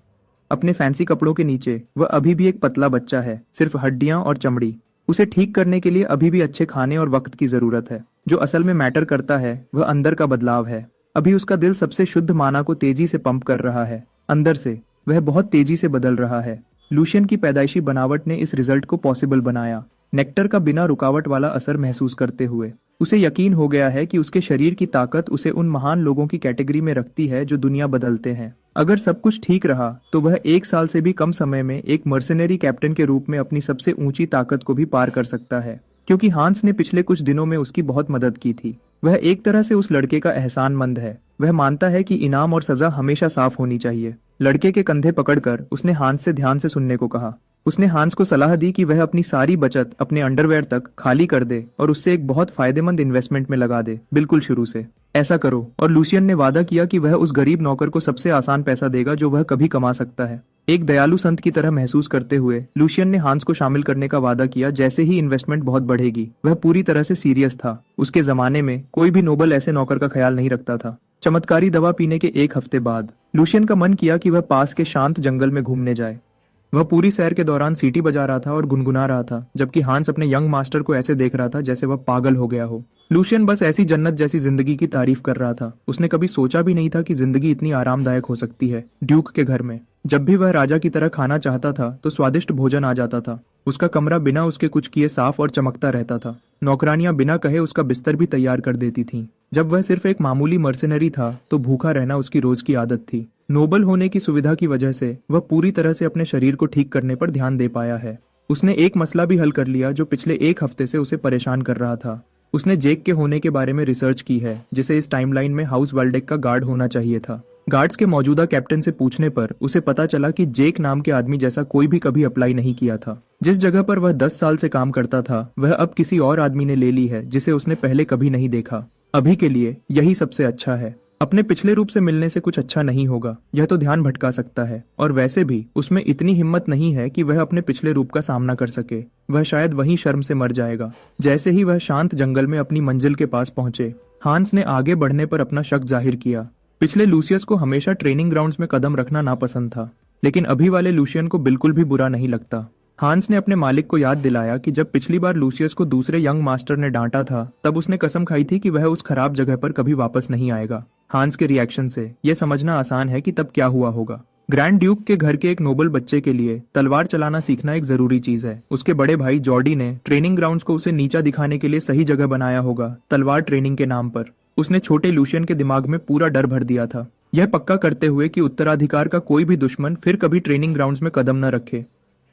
अपने फैंसी कपड़ों के नीचे वह अभी भी एक पतला बच्चा है, सिर्फ हड्डियां और चमड़ी। उसे ठीक करने के लिए अभी भी अच्छे खाने और वक्त की जरूरत है। जो असल में मैटर करता है वह अंदर का बदलाव है। अभी उसका दिल सबसे शुद्ध माना को तेजी से पंप कर रहा है। अंदर से वह बहुत तेजी से बदल रहा है। लूशियन की पैदाइशी बनावट ने इस रिजल्ट को पॉसिबल बनाया। नेक्टर का बिना रुकावट वाला असर महसूस करते हुए उसे यकीन हो गया है कि उसके शरीर की ताकत उसे उन महान लोगों की कैटेगरी में रखती है जो दुनिया बदलते हैं। अगर सब कुछ ठीक रहा तो वह 1 साल से भी कम समय में एक मर्सनरी कैप्टन के रूप में अपनी सबसे ऊंची ताकत को भी पार कर सकता है, क्योंकि हांस ने पिछले कुछ दिनों में उसकी बहुत मदद की थी। वह एक तरह से उस लड़के का एहसानमंद है। वह मानता है कि इनाम और सजा हमेशा साफ होनी चाहिए। लड़के के कंधे पकड़कर उसने हांस से ध्यान से सुनने को कहा। उसने हांस को सलाह दी कि वह अपनी सारी बचत अपने अंडरवेयर तक खाली कर दे और उससे एक बहुत फायदेमंद इन्वेस्टमेंट में लगा दे, बिल्कुल शुरू से। ऐसा करो। और लूशियन ने वादा किया कि वह उस गरीब नौकर को सबसे आसान पैसा देगा जो वह कभी कमा सकता है। एक दयालु संत की तरह महसूस करते हुए लूशियन ने हांस को शामिल करने का वादा किया जैसे ही इन्वेस्टमेंट बहुत बढ़ेगी। वह पूरी तरह से सीरियस था। उसके जमाने में कोई भी नोबल ऐसे नौकर का ख्याल नहीं रखता था। चमत्कारी दवा पीने के 1 हफ्ते बाद लूशियन का मन किया कि वह पास के शांत जंगल में घूमने जाए। वह पूरी सैर के दौरान सीटी बजा रहा था और गुनगुना रहा था, जबकि हांस अपने यंग मास्टर को ऐसे देख रहा था जैसे वह पागल हो गया हो। लूशियन बस ऐसी जन्नत जैसी जिंदगी की तारीफ कर रहा था। उसने कभी सोचा भी नहीं था कि जिंदगी इतनी आरामदायक हो सकती है। ड्यूक के घर में जब भी वह राजा की तरह खाना चाहता था तो स्वादिष्ट भोजन आ जाता था। उसका कमरा बिना उसके कुछ किए साफ और चमकता रहता था। नौकरानियां बिना कहे उसका बिस्तर भी तैयार कर देती थीं। जब वह सिर्फ एक मामूली मर्सेनरी था तो भूखा रहना उसकी रोज की आदत थी। नोबल होने की सुविधा की वजह से वह पूरी तरह से अपने शरीर को ठीक करने पर ध्यान दे पाया है। उसने एक मसला भी हल कर लिया जो पिछले 1 हफ्ते से उसे परेशान कर रहा था। उसने जेक के होने के बारे में रिसर्च की है, जिसे इस टाइमलाइन में हाउस वाल्डेक का गार्ड होना चाहिए था। गार्ड्स के मौजूदा कैप्टन से पूछने पर उसे पता चला कि जेक नाम के आदमी जैसा कोई भी कभी अप्लाई नहीं किया था। जिस जगह पर वह 10 साल से काम करता था वह अब किसी और आदमी ने ले ली है जिसे उसने पहले कभी नहीं देखा। अभी के लिए यही सबसे अच्छा है। अपने पिछले रूप से मिलने से कुछ अच्छा नहीं होगा, यह तो ध्यान भटका सकता है। और वैसे भी उसमें इतनी हिम्मत नहीं है कि वह अपने पिछले रूप का सामना कर सके। वह शायद वहीं शर्म से मर जाएगा। जैसे ही वह शांत जंगल में अपनी मंजिल के पास पहुंचे, हांस ने आगे बढ़ने पर अपना शक जाहिर किया। पिछले लूसियस को हमेशा ट्रेनिंग ग्राउंड्स में कदम रखना नापसंद था, लेकिन अभी वाले लूशियन को बिल्कुल भी बुरा नहीं लगता। हांस ने अपने मालिक को याद दिलाया कि जब पिछली बार लूसियस को दूसरे यंग मास्टर ने डांटा था तब उसने कसम खाई थी कि वह उस खराब जगह पर कभी वापस नहीं आएगा। हांस के रिएक्शन से यह समझना आसान है कि तब क्या हुआ होगा। ग्रैंड ड्यूक के घर के एक नोबल बच्चे के लिए तलवार चलाना सीखना एक जरूरी चीज है। उसके बड़े भाई जॉर्डी ने ट्रेनिंग ग्राउंड्स को उसे नीचा दिखाने के लिए सही जगह बनाया होगा, तलवार ट्रेनिंग के नाम पर। उसने छोटे लूशियन के दिमाग में पूरा डर भर दिया था, यह पक्का करते हुए कि उत्तराधिकार का कोई भी दुश्मन फिर कभी ट्रेनिंग ग्राउंड्स में कदम न रखे।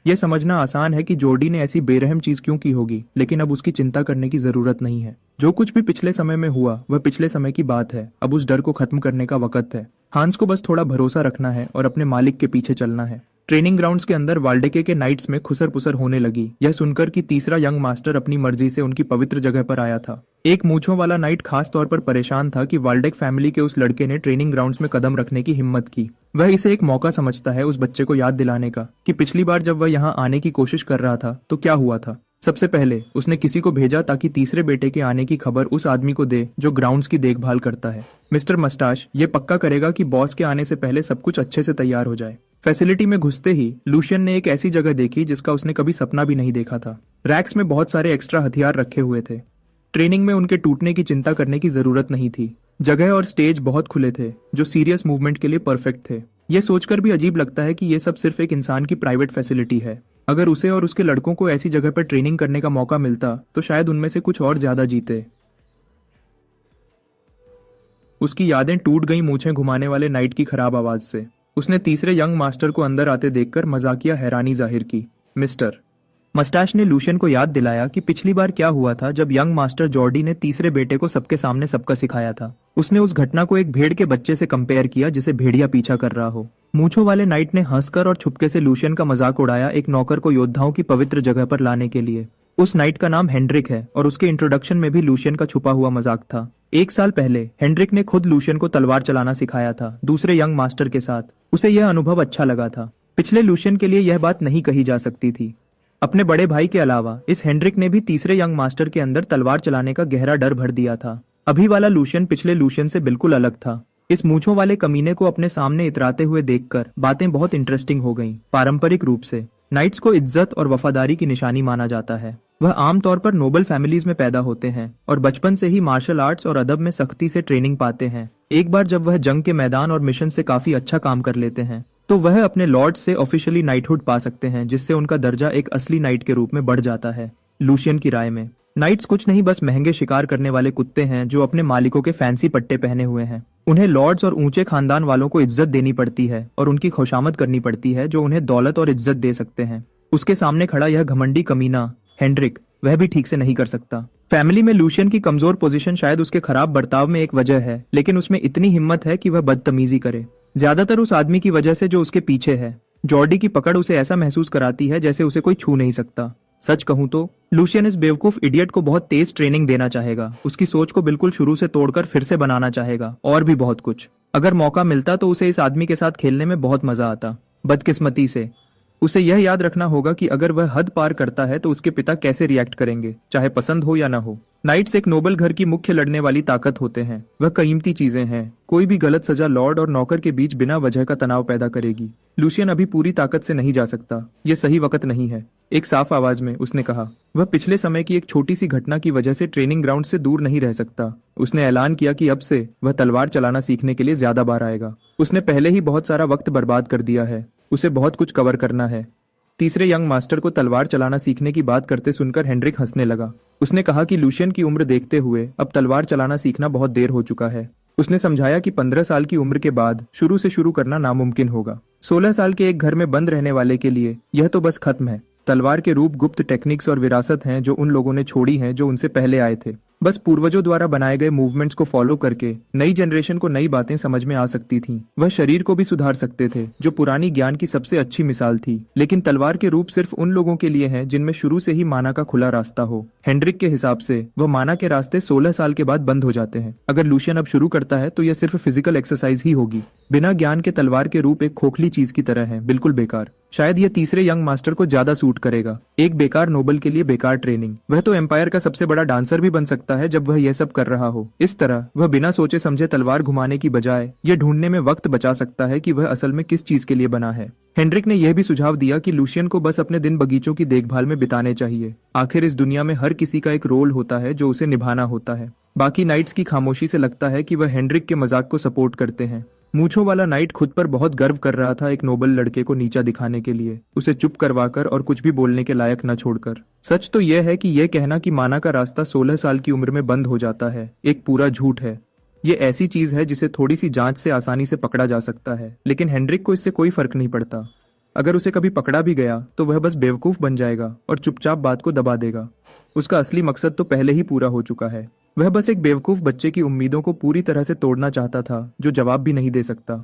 यह समझना आसान है कि जॉर्डी ने ऐसी बेरहम चीज क्यों की होगी, लेकिन अब उसकी चिंता करने की जरूरत नहीं है। जो कुछ भी पिछले समय में हुआ वह पिछले समय की बात है। अब उस डर को खत्म करने का वक्त है। हांस को बस थोड़ा भरोसा रखना है और अपने मालिक के पीछे चलना है। ट्रेनिंग ग्राउंड्स के अंदर वाल्डेके के नाइट्स में खुसर पुसर होने लगी, यह सुनकर कि तीसरा यंग मास्टर अपनी मर्जी से उनकी पवित्र जगह पर आया था। एक मूंछों वाला नाइट खास तौर पर परेशान था कि वाल्डेक फैमिली के उस लड़के ने ट्रेनिंग ग्राउंड्स में कदम रखने की हिम्मत की। वह इसे एक मौका समझता है उस बच्चे को याद दिलाने का कि पिछली बार जब वह यहाँ आने की कोशिश कर रहा था तो क्या हुआ था। सबसे पहले उसने किसी को भेजा ताकि तीसरे बेटे के आने की खबर उस आदमी को दे जो ग्राउंड्स की देखभाल करता है। मिस्टर मस्टाश ये पक्का करेगा कि बॉस के आने से पहले सब कुछ अच्छे से तैयार हो जाए। फैसिलिटी में घुसते ही लूशियन ने एक ऐसी जगह देखी जिसका उसने कभी सपना भी नहीं देखा था। रैक्स में बहुत सारे एक्स्ट्रा हथियार रखे हुए थे। ट्रेनिंग में उनके टूटने की चिंता करने की जरूरत नहीं थी। जगह और स्टेज बहुत खुले थे जो सीरियस मूवमेंट के लिए परफेक्ट थे। ये सोचकर भी अजीब लगता है कि ये सब सिर्फ एक इंसान की प्राइवेट फैसिलिटी है। अगर उसे और उसके लड़कों को ऐसी जगह पर ट्रेनिंग करने का मौका मिलता तो शायद उनमें से कुछ और ज्यादा जीते। उसकी यादें टूट गई मूछें घुमाने वाले नाइट की खराब आवाज से। उसने तीसरे यंग मास्टर को अंदर आते देखकर मजाकिया हैरानी जाहिर की। मिस्टर मस्टाश ने लूशियन को याद दिलाया कि पिछली बार क्या हुआ था जब यंग मास्टर जॉर्डी ने तीसरे बेटे को सबके सामने सबका सिखाया था। उसने उस घटना को एक भेड़ के बच्चे से कंपेयर किया जिसे भेड़िया पीछा कर रहा हो। मूंछों वाले नाइट ने हंसकर और छुपके से लूशियन का मजाक उड़ाया, एक नौकर को योद्धाओं की पवित्र जगह पर लाने के लिए। उस नाइट का नाम हेनड्रिक है और उसके इंट्रोडक्शन में भी लूशियन का छुपा हुआ मजाक था। 1 साल पहले हेनड्रिक ने खुद लूशियन को तलवार चलाना सिखाया था दूसरे यंग मास्टर के साथ। उसे यह अनुभव अच्छा लगा था। पिछले लूशियन के लिए यह बात नहीं कही जा सकती थी। अपने बड़े भाई के अलावा इस हेनड्रिक ने भी तीसरे यंग मास्टर के अंदर तलवार चलाने का गहरा डर भर दिया था। अभी वाला लूशियन पिछले लूशियन से बिल्कुल अलग था। इस मूंछों वाले कमीने को अपने सामने इतराते हुए देखकर बातें बहुत इंटरेस्टिंग हो गईं। पारंपरिक रूप से नाइट्स को इज्जत और वफादारी की निशानी माना जाता है। वह आमतौर पर नोबल फैमिलीज में पैदा होते हैं और बचपन से ही मार्शल आर्ट्स और अदब में सख्ती से ट्रेनिंग पाते हैं। एक बार जब वह जंग के मैदान और मिशन से काफी अच्छा काम कर लेते हैं तो वह अपने लॉर्ड से ऑफिशियली नाइटहुड पा सकते हैं, जिससे उनका दर्जा एक असली नाइट के रूप में बढ़ जाता है। लूशियन की राय में नाइट्स कुछ नहीं बस महंगे शिकार करने वाले कुत्ते हैं जो अपने मालिकों के फैंसी पट्टे पहने हुए हैं। उन्हें लॉर्ड्स और ऊंचे खानदान वालों को इज्जत देनी पड़ती है और उनकी खुशामद करनी पड़ती है जो उन्हें दौलत और इज्जत दे सकते हैं। उसके सामने खड़ा यह घमंडी कमीना हेनरिक वह भी ठीक से नहीं कर सकता। फैमिली में लूशियन की कमजोर पोजीशन शायद उसके खराब बर्ताव में एक वजह है, लेकिन उसमें इतनी हिम्मत है कि वह बदतमीजी करे, ज्यादातर उस आदमी की वजह से जो उसके पीछे है। जॉर्डी की पकड़ उसे ऐसा महसूस कराती है जैसे उसे कोई छू नहीं सकता। सच कहूं तो लूशियन इस बेवकूफ इडियट को बहुत तेज ट्रेनिंग देना चाहेगा, उसकी सोच को बिल्कुल शुरू से तोड़कर फिर से बनाना चाहेगा और भी बहुत कुछ। अगर मौका मिलता तो उसे इस आदमी के साथ खेलने में बहुत मजा आता। बदकिस्मती से उसे यह याद रखना होगा कि अगर वह हद पार करता है तो उसके पिता कैसे रिएक्ट करेंगे, चाहे पसंद हो या न हो। नाइट्स एक नोबल घर की मुख्य लड़ने वाली ताकत होते हैं। वह कीमती चीजें हैं। कोई भी गलत सजा लॉर्ड और नौकर के बीच बिना वजह का तनाव पैदा करेगी। लूशियन अभी पूरी ताकत से नहीं जा सकता, यह सही वक्त नहीं है, एक साफ आवाज में उसने कहा। वह पिछले समय की एक छोटी सी घटना की वजह से ट्रेनिंग ग्राउंड से दूर नहीं रह सकता। उसने ऐलान किया कि अब से वह तलवार चलाना सीखने के लिए ज्यादा बार आएगा। उसने पहले ही बहुत सारा वक्त बर्बाद कर दिया है, उसे बहुत कुछ कवर करना है। तीसरे यंग मास्टर को तलवार चलाना सीखने की बात करते सुनकर हेनरिक हंसने लगा। उसने कहा कि लूशियन की उम्र देखते हुए अब तलवार चलाना सीखना बहुत देर हो चुका है। उसने समझाया कि 15 साल की उम्र के बाद शुरू से शुरू करना नामुमकिन होगा। 16 साल के एक घर में बंद रहने वाले के लिए यह तो बस खत्म है। तलवार के रूप गुप्त टेक्निक्स और विरासत हैं जो उन लोगों ने छोड़ी हैं जो उनसे पहले आए थे। बस पूर्वजों द्वारा बनाए गए मूवमेंट्स को फॉलो करके नई जनरेशन को नई बातें समझ में आ सकती थीं। वह शरीर को भी सुधार सकते थे, जो पुरानी ज्ञान की सबसे अच्छी मिसाल थी। लेकिन तलवार के रूप सिर्फ उन लोगों के लिए हैं जिनमें शुरू से ही माना का खुला रास्ता हो। हेनरिक के हिसाब से वह माना के रास्ते 16 साल के बाद बंद हो जाते हैं। अगर लूशियन अब शुरू करता है तो यह सिर्फ फिजिकल एक्सरसाइज ही होगी। बिना ज्ञान के तलवार के रूप एक खोखली चीज की तरह है, बिल्कुल बेकार। शायद यह तीसरे यंग मास्टर को ज्यादा सूट करेगा। एक बेकार नोबल के लिए बेकार ट्रेनिंग। वह तो एम्पायर का सबसे बड़ा डांसर भी बन सकता है जब वह यह सब कर रहा हो। इस तरह वह बिना सोचे समझे तलवार घुमाने की बजाय यह ढूंढने में वक्त बचा सकता है कि वह असल में किस चीज के लिए बना है। हेनरिक ने यह भी सुझाव दिया कि लूशियन को बस अपने दिन बगीचों की देखभाल में बिताने चाहिए। आखिर इस दुनिया में हर किसी का एक रोल होता है जो उसे निभाना होता है। बाकी नाइट्स की खामोशी से लगता है कि वह हेनरिक के मजाक को सपोर्ट करते हैं। मूंछों वाला नाइट खुद पर बहुत गर्व कर रहा था, एक नोबल लड़के को नीचा दिखाने के लिए, उसे चुप करवाकर और कुछ भी बोलने के लायक न छोड़कर। सच तो यह है कि यह कहना कि माना का रास्ता 16 साल की उम्र में बंद हो जाता है एक पूरा झूठ है। ये ऐसी चीज है जिसे थोड़ी सी जांच से आसानी से पकड़ा जा सकता है, लेकिन हेनरिक को इससे कोई फर्क नहीं पड़ता। अगर उसे कभी पकड़ा भी गया तो वह बस बेवकूफ बन जाएगा और चुपचाप बात को दबा देगा। उसका असली मकसद तो पहले ही पूरा हो चुका है। वह बस एक बेवकूफ बच्चे की उम्मीदों को पूरी तरह से तोड़ना चाहता था जो जवाब भी नहीं दे सकता।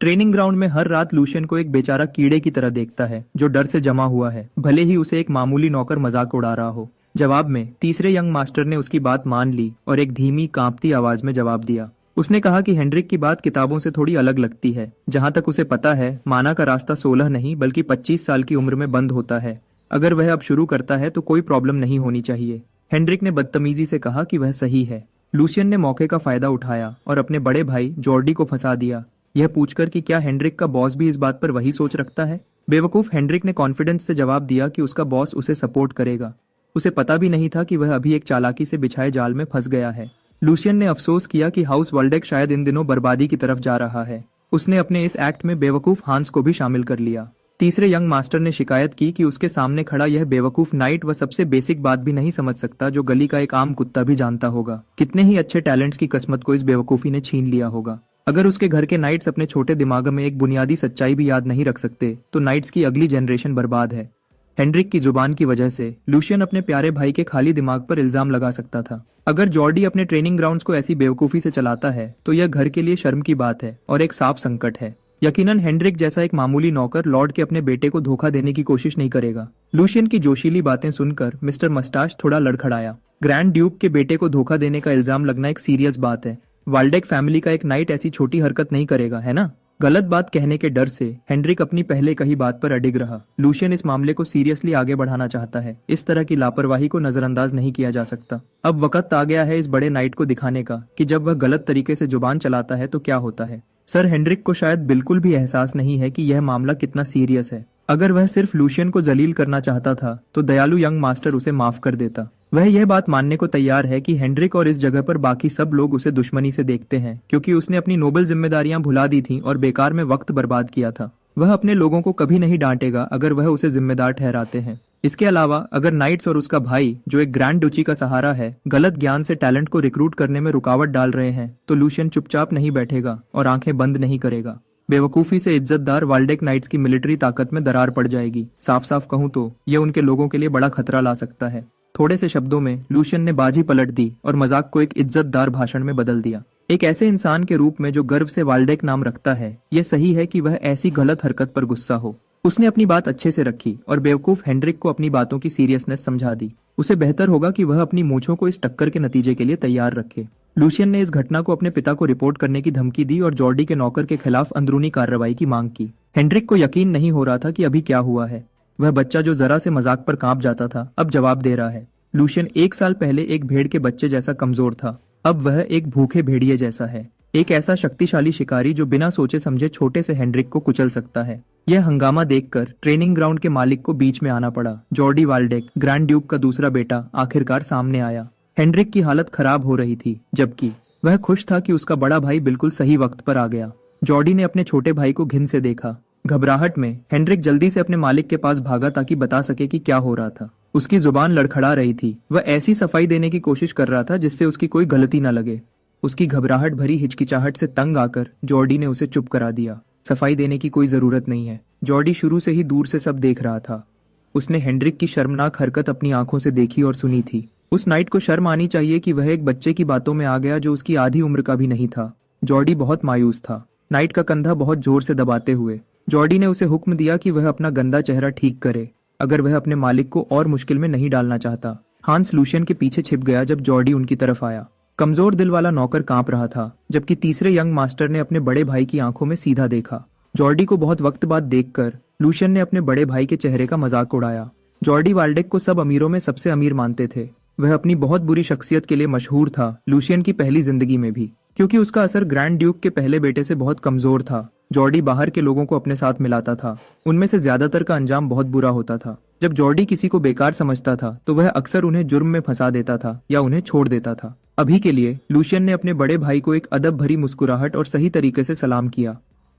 ट्रेनिंग ग्राउंड में हर रात लूशियन को एक बेचारा कीड़े की तरह देखता है जो डर से जमा हुआ है, भले ही उसे एक मामूली नौकर मजाक उड़ा रहा हो। जवाब में तीसरे यंग मास्टर ने उसकी बात मान ली और एक धीमी कांपती आवाज में जवाब दिया। उसने कहा कि हेनरिक की बात किताबों से थोड़ी अलग लगती है। जहां तक उसे पता है माना का रास्ता 16 नहीं बल्कि 25 साल की उम्र में बंद होता है। अगर वह अब शुरू करता है तो कोई प्रॉब्लम नहीं होनी चाहिए। हेनरिक ने बदतमीजी से कहा कि वह सही है। लूशियन ने मौके का फायदा उठाया और अपने बड़े भाई जॉर्डी को फंसा दिया, यह पूछकर कि क्या हेनरिक का बॉस भी इस बात पर वही सोच रखता है। बेवकूफ हेनरिक ने कॉन्फिडेंस से जवाब दिया कि उसका बॉस उसे सपोर्ट करेगा। उसे पता भी नहीं था कि वह अभी एक चालाकी से बिछाए जाल में फंस गया है। लूशियन ने अफसोस किया कि हाउस वाल्डेक शायद इन दिनों बर्बादी की तरफ जा रहा है। उसने अपने इस एक्ट में बेवकूफ हांस को भी शामिल कर लिया। तीसरे यंग मास्टर ने शिकायत की कि उसके सामने खड़ा यह बेवकूफ नाइट वह सबसे बेसिक बात भी नहीं समझ सकता जो गली का एक आम कुत्ता भी जानता होगा। कितने ही अच्छे टैलेंट्स की किस्मत को इस बेवकूफी ने छीन लिया होगा। अगर उसके घर के नाइट्स अपने छोटे दिमाग में एक बुनियादी सच्चाई भी याद नहीं रख सकते तो नाइट्स की अगली जनरेशन बर्बाद है। हेनरिक की जुबान की वजह से लूशियन अपने प्यारे भाई के खाली दिमाग पर इल्जाम लगा सकता था। अगर जॉर्डी अपने ट्रेनिंग ग्राउंड्स को ऐसी बेवकूफी से चलाता है तो यह घर के लिए शर्म की बात है और एक साफ संकट है। यकीनन हेनरिक जैसा एक मामूली नौकर लॉर्ड के अपने बेटे को धोखा देने की कोशिश नहीं करेगा। लूशियन की जोशीली बातें सुनकर मिस्टर मस्टाश थोड़ा लड़खड़ाया। ग्रैंड ड्यूक के बेटे को धोखा देने का इल्जाम लगना एक सीरियस बात है। वाल्डेक फैमिली का एक नाइट ऐसी छोटी हरकत नहीं करेगा, है ना? गलत बात कहने के डर से हेनरिक अपनी पहले कही बात पर अडिग रहा। लूशियन इस मामले को सीरियसली आगे बढ़ाना चाहता है। इस तरह की लापरवाही को नजरअंदाज नहीं किया जा सकता। अब वक्त आ गया है इस बड़े नाइट को दिखाने का कि जब वह गलत तरीके से जुबान चलाता है तो क्या होता है। सर हेनरिक को शायद बिल्कुल भी एहसास नहीं है कि यह मामला कितना सीरियस है। अगर वह सिर्फ लूशियन को जलील करना चाहता था तो दयालु यंग मास्टर उसे माफ कर देता। वह यह बात मानने को तैयार है कि हेनरिक और इस जगह पर बाकी सब लोग उसे दुश्मनी से देखते हैं क्योंकि उसने अपनी नोबल जिम्मेदारियां भुला दी थीं और बेकार में वक्त बर्बाद किया था। वह अपने लोगों को कभी नहीं डांटेगा अगर वह उसे जिम्मेदार ठहराते हैं। इसके अलावा अगर नाइट्स और उसका भाई जो एक ग्रैंड डुची का सहारा है गलत ज्ञान से टैलेंट को रिक्रूट करने में रुकावट डाल रहे हैं तो लूशियन चुपचाप नहीं बैठेगा और आंखें बंद नहीं करेगा। बेवकूफी से इज्जतदार वाल्डेक नाइट्स की मिलिट्री ताकत में दरार पड़ जाएगी। साफ साफ कहूं तो यह उनके लोगों के लिए बड़ा खतरा ला सकता है। थोड़े से शब्दों में लूशियन ने बाजी पलट दी और मजाक को एक इज्जतदार भाषण में बदल दिया। एक ऐसे इंसान के रूप में जो गर्व से वाल्डेक नाम रखता है यह सही है कि वह ऐसी गलत हरकत पर गुस्सा हो। उसने अपनी बात अच्छे से रखी और बेवकूफ हेनरिक को अपनी बातों की सीरियसनेस समझा दी। उसे बेहतर होगा कि वह अपनी मूंछों को इस टक्कर के नतीजे के लिए तैयार रखे। लूशियन ने इस घटना को अपने पिता को रिपोर्ट करने की धमकी दी और जॉर्डी के नौकर के खिलाफ अंदरूनी कार्रवाई की मांग की। हेनरिक को यकीन नहीं हो रहा था कि अभी क्या हुआ है। वह बच्चा जो जरा से मजाक पर कांप जाता था अब जवाब दे रहा है। लूशियन 1 साल पहले एक भेड़ के बच्चे जैसा कमजोर था, अब वह एक भूखे भेड़िए जैसा है। एक ऐसा शक्तिशाली शिकारी जो बिना सोचे समझे छोटे से हेनरिक को कुचल सकता है। यह हंगामा देखकर ट्रेनिंग ग्राउंड के मालिक को बीच में आना पड़ा। जॉर्डी वाल्डेक, ग्रैंड ड्यूक का दूसरा बेटा, आखिरकार सामने आया। हेनरिक की हालत खराब हो रही थी जबकि वह खुश था कि उसका बड़ा भाई बिल्कुल सही वक्त पर आ गया। जॉर्डी ने अपने छोटे भाई को घिन से देखा। घबराहट में हेनरिक जल्दी से अपने मालिक के पास भागा ताकि बता सके कि क्या हो रहा था। उसकी जुबान लड़खड़ा रही थी। वह ऐसी सफाई देने की कोशिश कर रहा था जिससे उसकी कोई गलती न लगे। उसकी घबराहट भरी हिचकिचाहट से तंग आकर जॉर्डी ने उसे चुप करा दिया। सफाई देने की कोई जरूरत नहीं है। जॉर्डी शुरू से ही दूर से सब देख रहा था। उसने हेनरिक की शर्मनाक हरकत अपनी आंखों से देखी और सुनी थी। उस नाइट को शर्म आनी चाहिए कि वह एक बच्चे की बातों में आ गया जो उसकी आधी उम्र का भी नहीं था। जॉर्डी बहुत मायूस था। नाइट का कंधा बहुत जोर से दबाते हुए जॉर्डी ने उसे हुक्म दिया कि वह अपना गंदा चेहरा ठीक करे अगर वह अपने मालिक को और मुश्किल में नहीं डालना चाहता। हांस लूशियन के पीछे छिप गया जब जॉर्डी उनकी तरफ आया। कमजोर दिल वाला नौकर कांप रहा था जबकि तीसरे यंग मास्टर ने अपने बड़े भाई की आंखों में सीधा देखा। जॉर्डी को बहुत वक्त बाद देखकर लूशियन ने अपने बड़े भाई के चेहरे का मजाक उड़ाया। जॉर्डी वाल्डेक को सब अमीरों में सबसे अमीर मानते थे। वह अपनी बहुत बुरी शख्सियत के लिए मशहूर था, लूशियन की पहली जिंदगी में भी, क्योंकि उसका असर ग्रैंड ड्यूक के पहले बेटे से बहुत कमजोर था। जॉर्डी बाहर के लोगों को अपने साथ मिलाता था। उनमें से ज्यादातर का अंजाम बहुत बुरा होता था। जब जॉर्डी किसी को बेकार समझता था तो वह अक्सर उन्हें जुर्म में फंसा देता था या उन्हें छोड़ देता था। अभी के लिए लूशियन ने अपने बड़े भाई को एक अदब भरी मुस्कुराहट और सही तरीके से सलाम किया।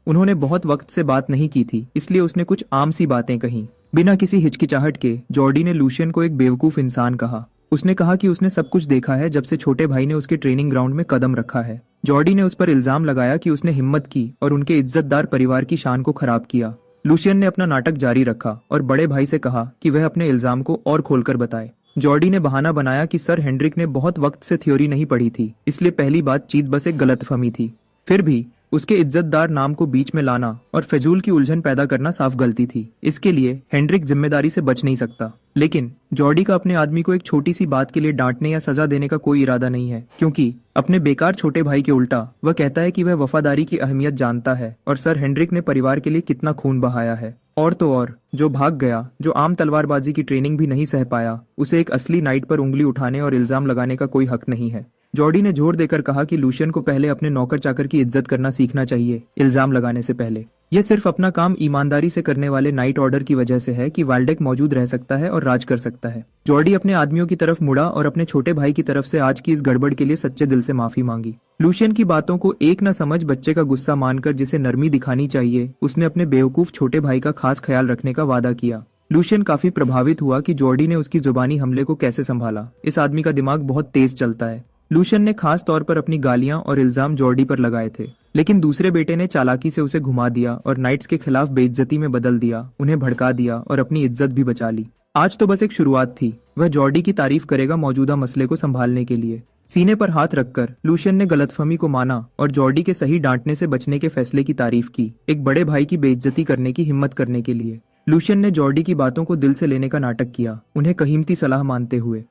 उन्होंने बहुत वक्त से बात नहीं की थी, इसलिए उसने कुछ आम सी बातें कही। बिना किसी हिचकिचाहट के जॉर्डी ने लूशियन को एक बेवकूफ इंसान कहा। उसने कहा कि उसने सब कुछ देखा है जब से छोटे भाई ने उसके ट्रेनिंग ग्राउंड में कदम रखा है। जॉर्डी ने उस पर इल्जाम लगाया कि उसने हिम्मत की और उनके इज्जतदार परिवार की शान को खराब किया। लूशियन ने अपना नाटक जारी रखा और बड़े भाई से कहा कि वह अपने इल्जाम को और खोलकर बताए। जॉर्डी ने बहाना बनाया कि सर हेनरिक ने बहुत वक्त से थ्योरी नहीं पढ़ी थी, इसलिए पहली बातचीत बस एक गलतफहमी थी। फिर भी उसके इज्जतदार नाम को बीच में लाना और फजूल की उलझन पैदा करना साफ गलती थी। इसके लिए हेनरिक जिम्मेदारी से बच नहीं सकता। लेकिन जॉर्डी का अपने आदमी को एक छोटी सी बात के लिए डांटने या सजा देने का कोई इरादा नहीं है, क्योंकि अपने बेकार छोटे भाई के उल्टा वह कहता है कि वह वफादारी की अहमियत जानता है और सर हेनरिक ने परिवार के लिए कितना खून बहाया है। और तो और जो भाग गया, जो आम तलवारबाजी की ट्रेनिंग भी नहीं सह पाया, उसे एक असली नाइट पर उंगली उठाने और इल्जाम लगाने का कोई हक नहीं है। जॉर्डी ने जोर देकर कहा कि लूशियन को पहले अपने नौकर चाकर की इज्जत करना सीखना चाहिए, इल्जाम लगाने से पहले। यह सिर्फ अपना काम ईमानदारी से करने वाले नाइट ऑर्डर की वजह से है कि वाल्डेक मौजूद रह सकता है और राज कर सकता है। जॉर्डी अपने आदमियों की तरफ मुड़ा और अपने छोटे भाई की तरफ से आज की इस गड़बड़ के लिए सच्चे दिल से माफी मांगी। लूशियन की बातों को एक न समझ बच्चे का गुस्सा मानकर जिसे नरमी दिखानी चाहिए, उसने अपने बेवकूफ छोटे भाई का खास ख्याल रखने का वादा किया। लूशियन काफी प्रभावित हुआ कि जॉर्डी ने उसकी जुबानी हमले को कैसे संभाला। इस आदमी का दिमाग बहुत तेज चलता है। लूशियन ने खास तौर पर अपनी गालियां और इल्जाम जॉर्डी पर लगाए थे, लेकिन दूसरे बेटे ने चालाकी से उसे घुमा दिया और नाइट्स के खिलाफ बेइज्जती में बदल दिया, उन्हें भड़का दिया और अपनी इज्जत भी बचा ली। आज तो बस एक शुरुआत थी। वह जॉर्डी की तारीफ करेगा मौजूदा मसले को संभालने के लिए। सीने पर हाथ रखकर लूशियन ने गलतफहमी को माना और जॉर्डी के सही डांटने से बचने के फैसले की तारीफ की, एक बड़े भाई की बेइज्जती करने की हिम्मत करने के लिए। लूशियन ने जॉर्डी की बातों को दिल से लेने का नाटक किया, उन्हें कीमती सलाह मानते हुए।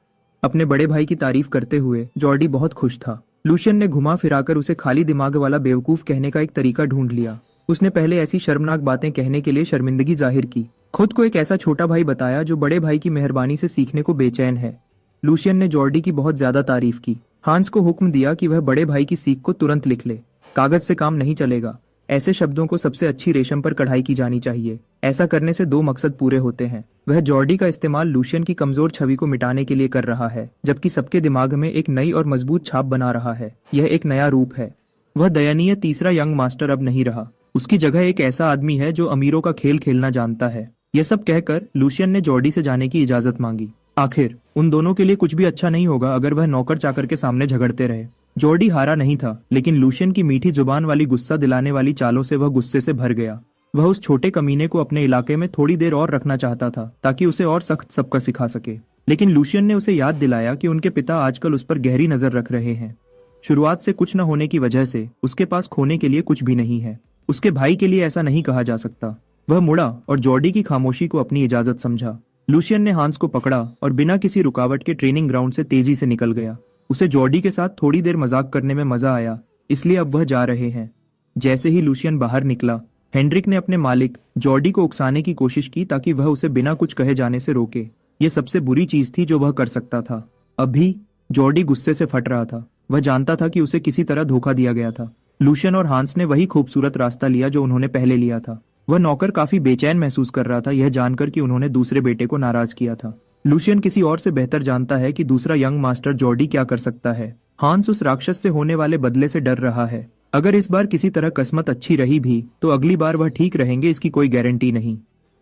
अपने बड़े भाई की तारीफ करते हुए जॉर्डी बहुत खुश था। लूशियन ने घुमा फिराकर उसे खाली दिमाग वाला बेवकूफ कहने का एक तरीका ढूंढ लिया। उसने पहले ऐसी शर्मनाक बातें कहने के लिए शर्मिंदगी जाहिर की, खुद को एक ऐसा छोटा भाई बताया जो बड़े भाई की मेहरबानी से सीखने को बेचैन है। लूशियन ने जॉर्डी की बहुत ज्यादा तारीफ की। हांस को हुक्म दिया कि वह बड़े भाई की सीख को तुरंत लिख ले। कागज से काम नहीं चलेगा। ऐसे शब्दों को सबसे अच्छी रेशम पर कढ़ाई की जानी चाहिए। ऐसा करने से दो मकसद पूरे होते हैं। वह जॉर्डी का इस्तेमाल लूशियन की कमजोर छवि को मिटाने के लिए कर रहा है, जबकि सबके दिमाग में एक नई और मजबूत छाप बना रहा है। यह एक नया रूप है। वह दयनीय तीसरा यंग मास्टर अब नहीं रहा। उसकी जगह एक ऐसा आदमी है जो अमीरों का खेल खेलना जानता है। यह सब कहकर लूशियन ने जॉर्डी से जाने की इजाजत मांगी। आखिर उन दोनों के लिए कुछ भी अच्छा नहीं होगा अगर वह नौकर चाकर के सामने झगड़ते रहे। जॉर्डी हारा नहीं था, लेकिन लूशियन की मीठी जुबान वाली गुस्सा दिलाने वाली चालों से वह गुस्से से भर गया। वह उस छोटे कमीने को अपने इलाके में थोड़ी देर और रखना चाहता था, ताकि उसे और सख्त सबक सिखा सके। लेकिन लूशियन ने उसे याद दिलाया कि उनके पिता आजकल उस पर गहरी नजर रख रहे हैं। शुरुआत से कुछ न होने की वजह से उसके पास खोने के लिए कुछ भी नहीं है। उसके भाई के लिए ऐसा नहीं कहा जा सकता। वह मुड़ा और जॉर्डी की खामोशी को अपनी इजाजत समझा। लूशियन ने हांस को पकड़ा और बिना किसी रुकावट के ट्रेनिंग ग्राउंड से तेजी से निकल गया। उसे जॉर्डी के साथ थोड़ी देर मजाक करने में मजा आया, इसलिए अब वह जा रहे हैं। जैसे ही लूशियन बाहर निकला, हेनरिक ने अपने मालिक जॉर्डी को उकसाने की कोशिश की ताकि वह उसे बिना कुछ कहे जाने से रोके। यह सबसे बुरी चीज थी जो वह कर सकता था। अभी जॉर्डी गुस्से से फट रहा था। वह जानता था कि उसे किसी तरह धोखा दिया गया था। लूशियन और हांस ने वही खूबसूरत रास्ता लिया जो उन्होंने पहले लिया था। वह नौकर काफी बेचैन महसूस कर रहा था, यह जानकर कि उन्होंने दूसरे बेटे को नाराज किया था। लूशियन किसी और से बेहतर जानता है कि दूसरा यंग मास्टर जॉर्डी क्या कर सकता है। हांस उस राक्षस से होने वाले बदले से डर रहा है। अगर इस बार किसी तरह किस्मत अच्छी रही भी तो अगली बार वह ठीक रहेंगे, इसकी कोई गारंटी नहीं।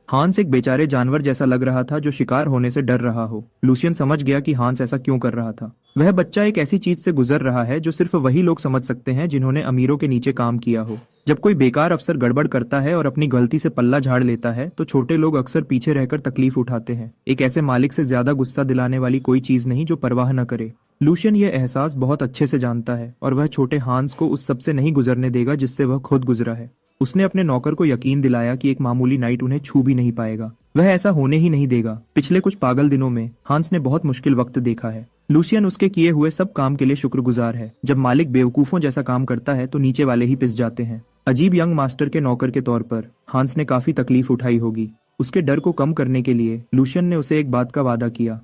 हांस एक बेचारे जानवर जैसा लग रहा था जो शिकार होने से डर रहा हो। लूशियन समझ गया कि हांस ऐसा क्यों कर रहा था। वह बच्चा एक ऐसी चीज से गुजर रहा है जो सिर्फ वही लोग समझ सकते हैं जिन्होंने अमीरों के नीचे काम किया हो। जब कोई बेकार अफसर गड़बड़ करता है और अपनी गलती से पल्ला झाड़ लेता है तो छोटे लोग अक्सर पीछे रहकर तकलीफ उठाते हैं। एक ऐसे मालिक से ज्यादा गुस्सा दिलाने वाली कोई चीज नहीं जो परवाह न करे। लूशियन यह एहसास बहुत अच्छे से जानता है और वह छोटे हांस को उस सबसे नहीं गुजरने देगा जिससे वह खुद गुजरा है। उसने अपने नौकर को यकीन दिलाया कि एक मामूली नाइट उन्हें छू भी नहीं पाएगा। वह ऐसा होने ही नहीं देगा। पिछले कुछ पागल दिनों में हांस ने बहुत मुश्किल वक्त देखा है। लूशियन उसके किए हुए सब काम के लिए शुक्रगुजार है। जब मालिक बेवकूफों जैसा काम करता है तो नीचे वाले ही पिस जाते हैं। अजीब यंग मास्टर के नौकर के तौर पर हांस ने काफी तकलीफ उठाई होगी। उसके डर को कम करने के लिए लूशियन ने उसे एक बात का वादा किया।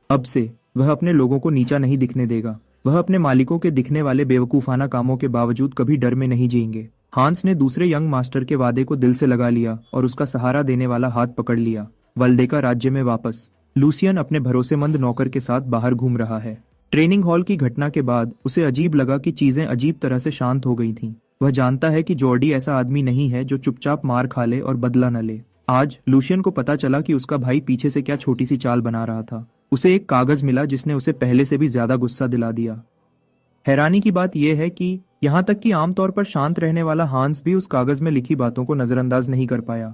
अब से वह अपने लोगों को नीचा नहीं दिखने देगा। वह अपने मालिकों के दिखने वाले बेवकूफाना कामों के बावजूद कभी डर में नहीं जिएंगे। हांस ने दूसरे यंग मास्टर के वादे को दिल से लगा लिया और उसका सहारा देने वाला हाथ पकड़ लिया। वल्डेका राज्य में वापस लूशियन अपने भरोसेमंद नौकर के साथ बाहर घूम रहा है। ट्रेनिंग हॉल की घटना के बाद उसे अजीब लगा कि चीजें अजीब तरह से शांत हो गई थीं। वह जानता है कि जॉर्डी ऐसा आदमी नहीं है जो चुपचाप मार खा ले और बदला न ले। आज लूशियन को पता चला कि उसका भाई पीछे से क्या छोटी सी चाल बना रहा था। उसे एक कागज मिला जिसने उसे पहले से भी ज्यादा गुस्सा दिला दिया। हैरानी की बात यह है कि यहाँ तक कि आमतौर पर शांत रहने वाला हांस भी उस कागज में लिखी बातों को नजरअंदाज नहीं कर पाया।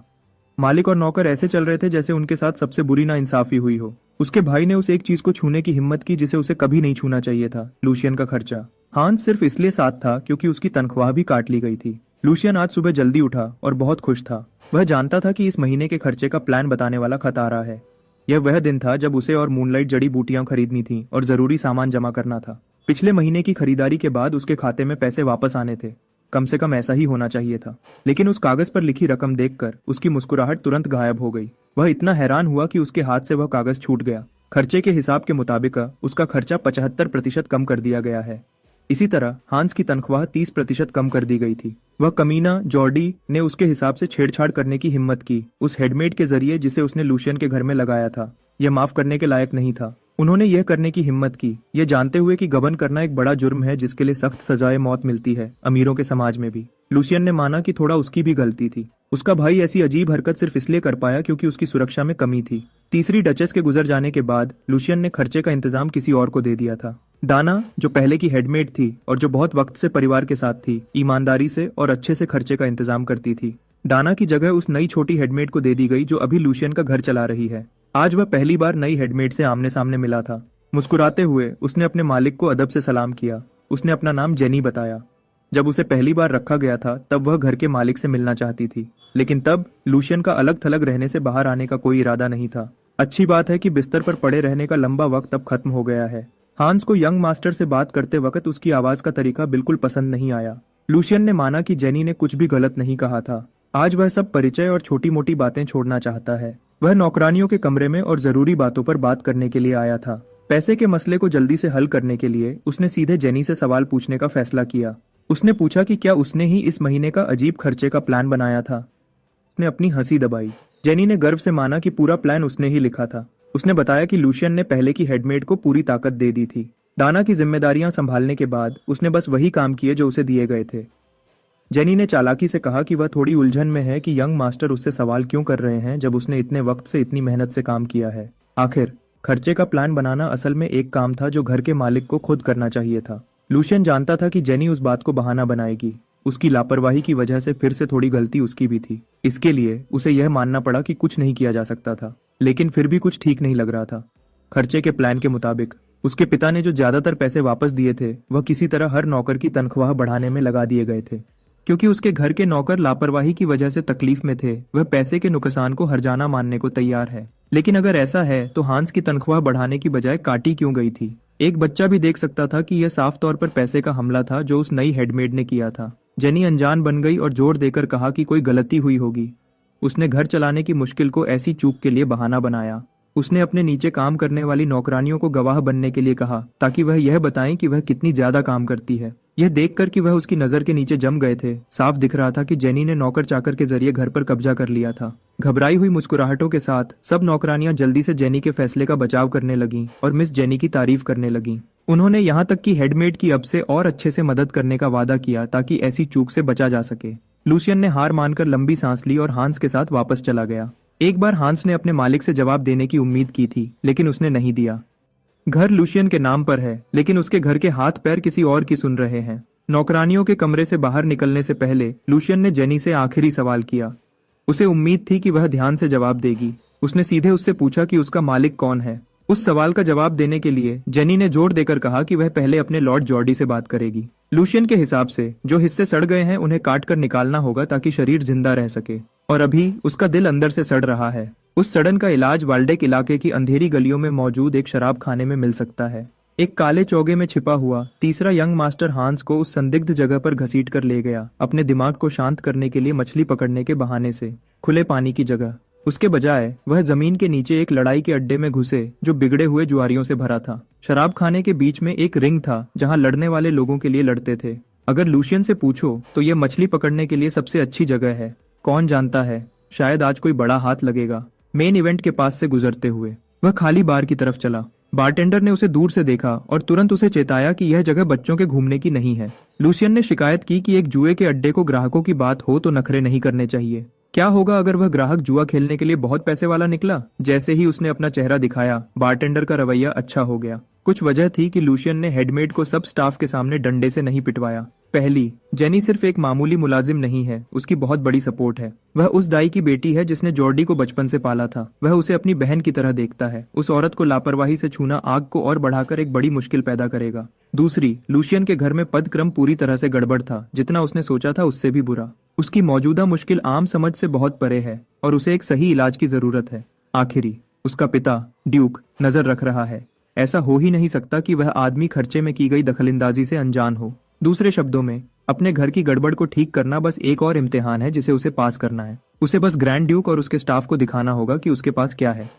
मालिक और नौकर ऐसे चल रहे थे जैसे उनके साथ सबसे बुरी नाइंसाफी हुई हो। उसके भाई ने उस एक चीज को छूने की हिम्मत की जिसे उसे कभी नहीं छूना चाहिए था, लूशियन का खर्चा। हांस सिर्फ इसलिए साथ था क्योंकि उसकी तनख्वाह भी काट ली गई थी। लूशियन आज सुबह जल्दी उठा और बहुत खुश था। वह जानता था कि इस महीने के खर्चे का प्लान बताने वाला खत आ रहा है। यह वह दिन था जब उसे और मूनलाइट जड़ी बूटियां खरीदनी थी और जरूरी सामान जमा करना था। पिछले महीने की खरीदारी के बाद उसके खाते में पैसे वापस आने थे। कम से कम ऐसा ही होना चाहिए था। लेकिन उस कागज पर लिखी रकम देखकर उसकी मुस्कुराहट तुरंत गायब हो गई। वह इतना हैरान हुआ कि उसके हाथ से वह कागज छूट गया। खर्चे के हिसाब के मुताबिक उसका खर्चा 75% कम कर दिया गया है। इसी तरह हांस की तनख्वाह 30% कम कर दी गई थी। वह कमीना जॉर्डी ने उसके हिसाब से छेड़छाड़ करने की हिम्मत की, उस हेडमेड के जरिए जिसे उसने लूशियन के घर में लगाया था। यह माफ करने के लायक नहीं था। उन्होंने यह करने की हिम्मत की, यह जानते हुए कि गबन करना एक बड़ा जुर्म है जिसके लिए सख्त सजाए मौत मिलती है, अमीरों के समाज में भी। लूशियन ने माना कि थोड़ा उसकी भी गलती थी। उसका भाई ऐसी अजीब हरकत सिर्फ इसलिए कर पाया क्योंकि उसकी सुरक्षा में कमी थी। तीसरी डचेस के गुजर जाने के बाद लूशियन ने खर्चे का इंतजाम किसी और को दे दिया था। डाना, जो पहले की हेडमेड थी और जो बहुत वक्त से परिवार के साथ थी, ईमानदारी से और अच्छे से खर्चे का इंतजाम करती थी। डाना की जगह उस नई छोटी हेडमेड को दे दी गई जो अभी लूशियन का घर चला रही है। आज वह पहली बार नई हेडमेड से आमने सामने मिला था। मुस्कुराते हुए उसने अपने मालिक को अदब से सलाम किया। उसने अपना नाम जेनी बताया। जब उसे पहली बार रखा गया था तब वह घर के मालिक से मिलना चाहती थी, लेकिन तब लूशियन का अलग थलग रहने से बाहर आने का कोई इरादा नहीं था। अच्छी बात है कि बिस्तर पर पड़े रहने का लंबा वक्त अब खत्म हो गया है। हांस को यंग मास्टर से बात करते वक्त उसकी आवाज का तरीका बिल्कुल पसंद नहीं आया। लूशियन ने माना कि जेनी ने कुछ भी गलत नहीं कहा था। आज वह सब परिचय और छोटी मोटी बातें छोड़ना चाहता है। वह नौकरानियों के कमरे में और जरूरी बातों पर बात करने के लिए आया था। पैसे के मसले को जल्दी से हल करने के लिए उसने सीधे जेनी से सवाल पूछने का फैसला किया। उसने पूछा कि क्या उसने ही इस महीने का अजीब खर्चे का प्लान बनाया था। उसने अपनी हंसी दबाई। जेनी ने गर्व से माना कि पूरा प्लान उसने ही लिखा था। उसने बताया कि लूशियन ने पहले की हेडमेड को पूरी ताकत दे दी थी। दाना की जिम्मेदारियां संभालने के बाद उसने बस वही काम किए जो उसे दिए गए थे। जेनी ने चालाकी से कहा कि वह थोड़ी उलझन में है कि यंग मास्टर उससे सवाल क्यों कर रहे हैं जब उसने इतने वक्त से इतनी मेहनत से काम किया है। आखिर खर्चे का प्लान बनाना असल में एक काम था जो घर के मालिक को खुद करना चाहिए था। लूशियन जानता था कि जेनी उस बात को बहाना बनाएगी। उसकी लापरवाही की वजह से फिर से थोड़ी गलती उसकी भी थी। इसके लिए उसे यह मानना पड़ा कि कुछ नहीं किया जा सकता था, लेकिन फिर भी कुछ ठीक नहीं लग रहा था। खर्चे के प्लान के मुताबिक उसके पिता ने जो ज्यादातर पैसे वापस दिए थे वह किसी तरह हर नौकर की तनख्वाह बढ़ाने में लगा दिए गए थे। क्योंकि उसके घर के नौकर लापरवाही की वजह से तकलीफ में थे, वह पैसे के नुकसान को हर्जाना मानने को तैयार है। लेकिन अगर ऐसा है तो हांस की तनख्वाह बढ़ाने की बजाय काटी क्यों गई थी? एक बच्चा भी देख सकता था कि यह साफ तौर पर पैसे का हमला था जो उस नई हेडमेड ने किया था। जेनी अनजान बन गई और जोर देकर कहा कि कोई गलती हुई होगी। उसने घर चलाने की मुश्किल को ऐसी चूक के लिए बहाना बनाया। उसने अपने नीचे काम करने वाली नौकरानियों को गवाह बनने के लिए कहा ताकि वह यह बताएं कि वह कितनी ज्यादा काम करती है। यह देखकर कि वह उसकी नजर के नीचे जम गए थे, साफ दिख रहा था कि जेनी ने नौकर चाकर के जरिए घर पर कब्जा कर लिया था। घबराई हुई मुस्कुराहटों के साथ सब नौकरानियां जल्दी से जेनी के फैसले का बचाव करने लगीं और मिस जेनी की तारीफ करने लगीं। उन्होंने यहाँ तक कि हेडमेड की अब से और अच्छे से मदद करने का वादा किया ताकि ऐसी चूक से बचा जा सके। लूशियन ने हार मानकर लंबी सांस ली और हांस के साथ वापस चला गया। एक बार हांस ने अपने मालिक से जवाब देने की उम्मीद की थी, लेकिन उसने नहीं दिया। घर लूशियन के नाम पर है, लेकिन उसके घर के हाथ पैर किसी और की सुन रहे हैं। नौकरानियों के कमरे से बाहर निकलने से पहले लूशियन ने जेनी से आखिरी सवाल किया। उसे उम्मीद थी कि वह ध्यान से जवाब देगी। उसने सीधे उससे पूछा कि उसका मालिक कौन है। उस सवाल का जवाब देने के लिए जेनी ने जोर देकर कहा कि वह पहले अपने लॉर्ड जॉर्डी से बात करेगी। लूशियन के हिसाब से जो हिस्से सड़ गए हैं उन्हें काट कर निकालना होगा ताकि शरीर जिंदा रह सके, और अभी उसका दिल अंदर से सड़ रहा है। उस सड़न का इलाज वाल्डेक इलाके की अंधेरी गलियों में मौजूद एक शराब खाने में मिल सकता है। एक काले चौगे में छिपा हुआ तीसरा यंग मास्टर हांस को उस संदिग्ध जगह पर घसीट कर ले गया, अपने दिमाग को शांत करने के लिए मछली पकड़ने के बहाने से, खुले पानी की जगह। उसके बजाय वह जमीन के नीचे एक लड़ाई के अड्डे में घुसे जो बिगड़े हुए जुआरियों से भरा था। शराब खाने के बीच में एक रिंग था जहां लड़ने वाले लोगों के लिए लड़ते थे। अगर लूशियन से पूछो तो यह मछली पकड़ने के लिए सबसे अच्छी जगह है। कौन जानता है, शायद आज कोई बड़ा हाथ लगेगा। मेन इवेंट के पास से गुजरते हुए वह खाली बार की तरफ चला। बारटेंडर ने उसे दूर से देखा और तुरंत उसे चेताया कि यह जगह बच्चों के घूमने की नहीं है। लूशियन ने शिकायत की कि एक जुए के अड्डे को ग्राहकों की बात हो तो नखरे नहीं करने चाहिए। क्या होगा अगर वह ग्राहक जुआ खेलने के लिए बहुत पैसे वाला निकला? जैसे ही उसने अपना चेहरा दिखाया, बारटेंडर का रवैया अच्छा हो गया। कुछ वजह थी कि लूशियन ने हेडमेड को सब स्टाफ के सामने डंडे से नहीं पिटवाया। पहली, जेनी सिर्फ एक मामूली मुलाजिम नहीं है, उसकी बहुत बड़ी सपोर्ट है। वह उस दाई की बेटी है जिसने जॉर्डी को बचपन से पाला था। वह उसे अपनी बहन की तरह देखता है। उस औरत को लापरवाही से छूना आग को और बढ़ाकर एक बड़ी मुश्किल पैदा करेगा। दूसरी, लूशियन के घर में पदक्रम पूरी तरह से गड़बड़ था। जितना उसने सोचा था उससे भी बुरा। उसकी मौजूदा मुश्किल आम समझ से बहुत परे है और उसे एक सही इलाज की जरूरत है। आखिरी, उसका पिता ड्यूक नजर रख रहा है। ऐसा हो ही नहीं सकता कि वह आदमी खर्चे में की गई दखलंदाजी से अनजान हो। दूसरे शब्दों में, अपने घर की गड़बड़ को ठीक करना बस एक और इम्तिहान है जिसे उसे पास करना है। उसे बस ग्रैंड ड्यूक और उसके स्टाफ को दिखाना होगा कि उसके पास क्या है।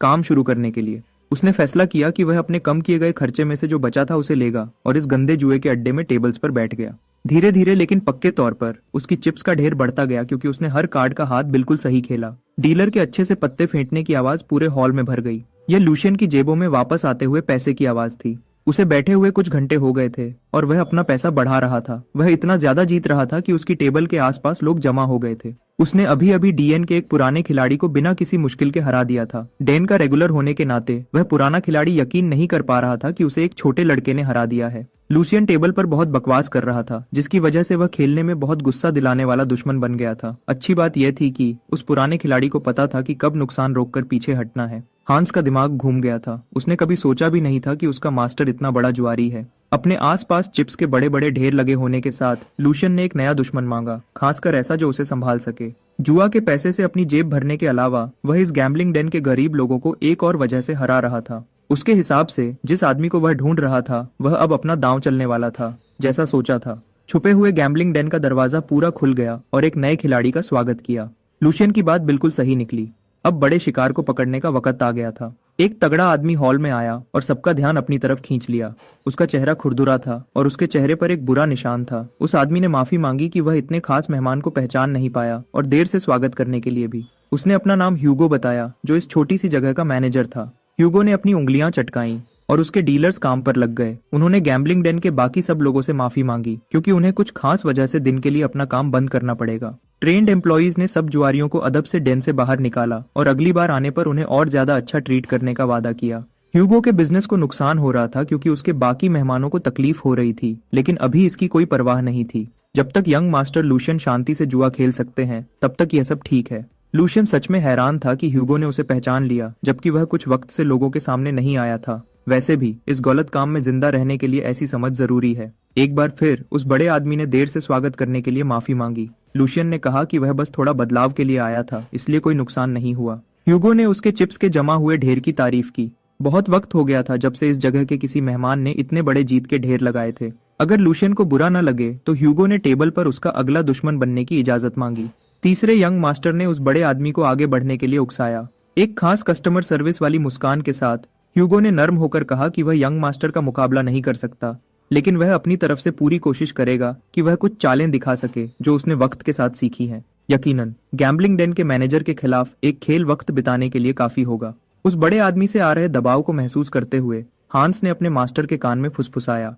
काम शुरू करने के लिए उसने फैसला किया कि वह अपने कम किए गए खर्चे में से जो बचा था उसे लेगा और इस गंदे जुए के अड्डे में टेबल्स पर बैठ गया। धीरे धीरे लेकिन पक्के तौर पर उसकी चिप्स का ढेर बढ़ता गया क्योंकि उसने हर कार्ड का हाथ बिल्कुल सही खेला। डीलर के अच्छे से पत्ते फेंटने की आवाज पूरे हॉल में भर गई। यह लूशियन की जेबों में वापस आते हुए पैसे की आवाज थी। उसे बैठे हुए कुछ घंटे हो गए थे और वह अपना पैसा बढ़ा रहा था। वह इतना ज्यादा जीत रहा था कि उसकी टेबल के आसपास लोग जमा हो गए थे। उसने अभी अभी डीएन के एक पुराने खिलाड़ी को बिना किसी मुश्किल के हरा दिया था। डेन का रेगुलर होने के नाते वह पुराना खिलाड़ी यकीन नहीं कर पा रहा था कि उसे एक छोटे लड़के ने हरा दिया है। लूशियन टेबल पर बहुत बकवास कर रहा था, जिसकी वजह से वह खेलने में बहुत गुस्सा दिलाने वाला दुश्मन बन गया था। अच्छी बात यह थी कि उस पुराने खिलाड़ी को पता था कि कब नुकसान रोककर पीछे हटना है। हांस का दिमाग घूम गया था। उसने कभी सोचा भी नहीं था कि उसका मास्टर इतना बड़ा जुआरी है। अपने आसपास चिप्स के बड़े बड़े ढेर लगे होने के साथ लूशियन ने एक नया दुश्मन मांगा, खासकर ऐसा जो उसे संभाल सके। जुआ के पैसे से अपनी जेब भरने के अलावा वह इस गैम्बलिंग डेन के गरीब लोगों को एक और वजह से हरा रहा था। उसके हिसाब से जिस आदमी को वह ढूंढ रहा था वह अब अपना दांव चलने वाला था, जैसा सोचा था। छुपे हुए गैम्बलिंग डेन का दरवाजा पूरा खुल गया और एक नए खिलाड़ी का स्वागत किया। लूशियन की बात बिल्कुल सही निकली। अब बड़े शिकार को पकड़ने का वक्त आ गया था। एक तगड़ा आदमी हॉल में आया और सबका ध्यान अपनी तरफ खींच लिया। उसका चेहरा खुरदुरा था और उसके चेहरे पर एक बुरा निशान था। उस आदमी ने माफी मांगी कि वह इतने खास मेहमान को पहचान नहीं पाया और देर से स्वागत करने के लिए भी। उसने अपना नाम ह्यूगो बताया, जो इस छोटी सी जगह का मैनेजर था। ह्यूगो ने अपनी उंगलियां चटकाईं और उसके डीलर्स काम पर लग गए। उन्होंने गैम्बलिंग डेन के बाकी सब लोगों से माफी मांगी क्योंकि उन्हें कुछ खास वजह से दिन के लिए अपना काम बंद करना पड़ेगा। ट्रेन्ड एम्प्लॉइज ने सब जुआरियों को अदब से डेन से बाहर निकाला और अगली बार आने पर उन्हें और ज्यादा अच्छा ट्रीट करने का वादा किया। ह्यूगो के बिजनेस को नुकसान हो रहा था क्योंकि उसके बाकी मेहमानों को तकलीफ हो रही थी, लेकिन अभी इसकी कोई परवाह नहीं थी। जब तक यंग मास्टर लूशियन शांति से जुआ खेल सकते हैं तब तक यह सब ठीक है। लूशियन सच में हैरान था कि ह्यूगो ने उसे पहचान लिया, जबकि वह कुछ वक्त से लोगों के सामने नहीं आया था। वैसे भी इस गलत काम में जिंदा रहने के लिए ऐसी समझ जरूरी है। एक बार फिर उस बड़े आदमी ने देर से स्वागत करने के लिए माफी मांगी। लूशियन ने कहा कि वह बस थोड़ा बदलाव के लिए आया था, इसलिए कोई नुकसान नहीं हुआ। ह्यूगो ने उसके चिप्स के जमा हुए ढेर की तारीफ की। बहुत वक्त हो गया था जब से इस जगह के किसी मेहमान ने इतने बड़े जीत के ढेर लगाए थे। अगर लूशियन को बुरा न लगे तो ह्यूगो ने टेबल पर उसका अगला दुश्मन बनने की इजाजत मांगी। तीसरे यंग मास्टर ने उस बड़े आदमी को आगे बढ़ने के लिए उकसाया। एक खास कस्टमर सर्विस वाली मुस्कान के साथ ह्यूगो ने नर्म होकर कहा कि वह यंग मास्टर का मुकाबला नहीं कर सकता, लेकिन वह अपनी तरफ से पूरी कोशिश करेगा कि वह कुछ चालें दिखा सके जो उसने वक्त के साथ सीखी हैं। यकीनन गैम्बलिंग डेन के मैनेजर के खिलाफ एक खेल वक्त बिताने के लिए काफी होगा। उस बड़े आदमी से आ रहे दबाव को महसूस करते हुए हांस ने अपने मास्टर के कान में फुसफुसाया।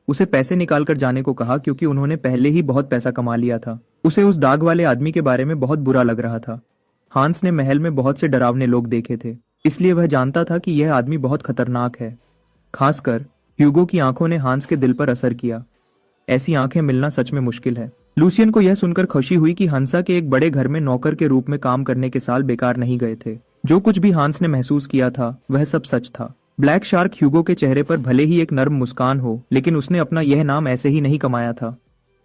उसे पैसे निकाल कर जाने को कहा क्योंकि उन्होंने पहले ही बहुत पैसा कमा लिया था। उसे उस दाग वाले आदमी के बारे में बहुत बुरा लग रहा था। हांस ने महल में बहुत से डरावने लोग देखे थे, इसलिए वह जानता था कि यह आदमी बहुत खतरनाक है। खासकर ह्यूगो की आंखों ने हांस के दिल पर असर किया। ऐसी आंखें मिलना सच में मुश्किल है। लूशियन को यह सुनकर खुशी हुई कि हंसा के एक बड़े घर में नौकर के रूप में काम करने के साल बेकार नहीं गए थे। जो कुछ भी हांस ने महसूस किया था वह सब सच था। ब्लैक शार्क ह्यूगो के चेहरे पर भले ही एक नर्म मुस्कान हो, लेकिन उसने अपना यह नाम ऐसे ही नहीं कमाया था।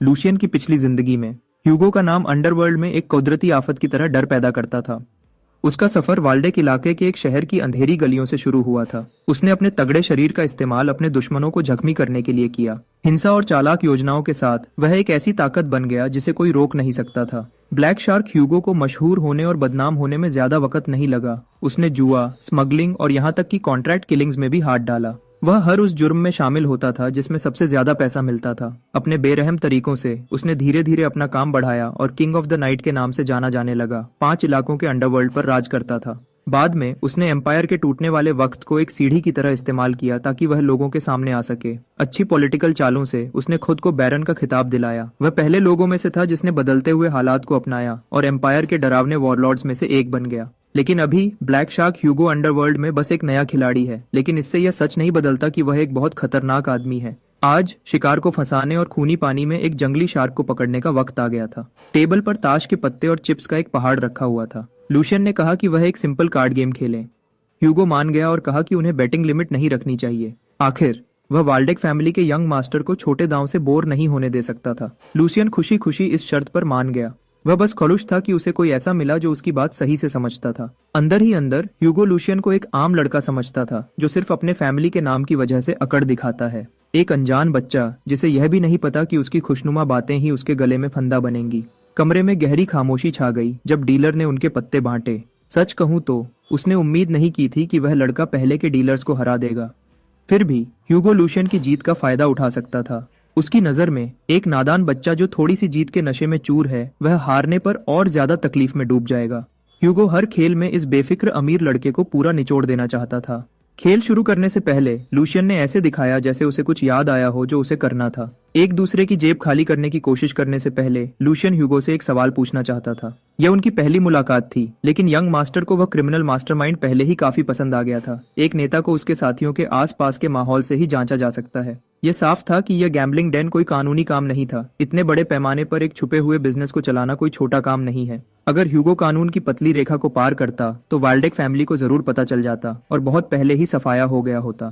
लूशियन की पिछली जिंदगी में ह्यूगो का नाम अंडरवर्ल्ड में एक कुदरती आफत की तरह डर पैदा करता था। उसका सफर वाल्डेक इलाके के एक शहर की अंधेरी गलियों से शुरू हुआ था। उसने अपने तगड़े शरीर का इस्तेमाल अपने दुश्मनों को जख्मी करने के लिए किया। हिंसा और चालाक योजनाओं के साथ वह एक ऐसी ताकत बन गया जिसे कोई रोक नहीं सकता था। ब्लैक शार्क ह्यूगो को मशहूर होने और बदनाम होने में ज्यादा वक्त नहीं लगा। उसने जुआ, स्मगलिंग और यहाँ तक कि कॉन्ट्रैक्ट किलिंग्स में भी हाथ डाला। वह हर उस जुर्म में शामिल होता था जिसमें सबसे ज्यादा पैसा मिलता था। अपने बेरहम तरीकों से उसने धीरे धीरे अपना काम बढ़ाया और किंग ऑफ द नाइट के नाम से जाना जाने लगा। 5 इलाकों के अंडरवर्ल्ड पर राज करता था। बाद में उसने एम्पायर के टूटने वाले वक्त को एक सीढ़ी की तरह इस्तेमाल किया ताकि वह लोगों के सामने आ सके। अच्छी पॉलिटिकल चालों से उसने खुद को बैरन का खिताब दिलाया। वह पहले लोगों में से था जिसने बदलते हुए हालात को अपनाया और एम्पायर के डरावने वॉरलॉर्ड्स में से एक बन गया। लेकिन अभी ब्लैक शार्क ह्यूगो अंडरवर्ल्ड में बस एक नया खिलाड़ी है, लेकिन इससे यह सच नहीं बदलता कि वह एक बहुत खतरनाक आदमी है। आज शिकार को फंसाने और खूनी पानी में एक जंगली शार्क को पकड़ने का वक्त आ गया था। टेबल पर ताश के पत्ते और चिप्स का एक पहाड़ रखा हुआ था। लूशियन ने कहा कि वह एक सिंपल कार्ड गेम खेलें। ह्यूगो मान गया और कहा कि उन्हें बैटिंग लिमिट नहीं रखनी चाहिए। आखिर वह वाल्डेक फैमिली के यंग मास्टर को छोटे दांव से बोर नहीं होने दे सकता था। लूशियन खुशी खुशी इस शर्त पर मान गया। वह बस खुश था कि उसे कोई ऐसा मिला जो उसकी बात सही से समझता था। अंदर ही अंदर ह्यूगो लूशियन को एक आम लड़का समझता था जो सिर्फ अपने फैमिली के नाम की वजह से अकड़ दिखाता है। एक अनजान बच्चा जिसे यह भी नहीं पता कि उसकी खुशनुमा बातें ही उसके गले में फंदा बनेंगी। कमरे में गहरी खामोशी छा गई जब डीलर ने उनके पत्ते बांटे। सच कहूं तो उसने उम्मीद नहीं की थी कि वह लड़का पहले के डीलर्स को हरा देगा। फिर भी ह्यूगो लूशियन की जीत का फायदा उठा सकता था। उसकी नजर में एक नादान बच्चा जो थोड़ी सी जीत के नशे में चूर है, वह हारने पर और ज्यादा तकलीफ में डूब जाएगा। ह्यूगो हर खेल में इस बेफिक्र अमीर लड़के को पूरा निचोड़ देना चाहता था। खेल शुरू करने से पहले लूशियन ने ऐसे दिखाया जैसे उसे कुछ याद आया हो जो उसे करना था। एक दूसरे की जेब खाली करने की कोशिश करने से पहले लूशियन ह्यूगो से एक सवाल पूछना चाहता था। यह उनकी पहली मुलाकात थी, लेकिन यंग मास्टर को वह क्रिमिनल मास्टरमाइंड पहले ही काफी पसंद आ गया था। एक नेता को उसके साथियों के आसपास के माहौल से ही जांचा जा सकता है। यह साफ था कि यह गैम्बलिंग डेन कोई कानूनी काम नहीं था। इतने बड़े पैमाने पर एक छुपे हुए बिजनेस को चलाना कोई छोटा काम नहीं है। अगर ह्यूगो कानून की पतली रेखा को पार करता तो वाल्डेक फैमिली को जरूर पता चल जाता और बहुत पहले ही सफाया हो गया होता।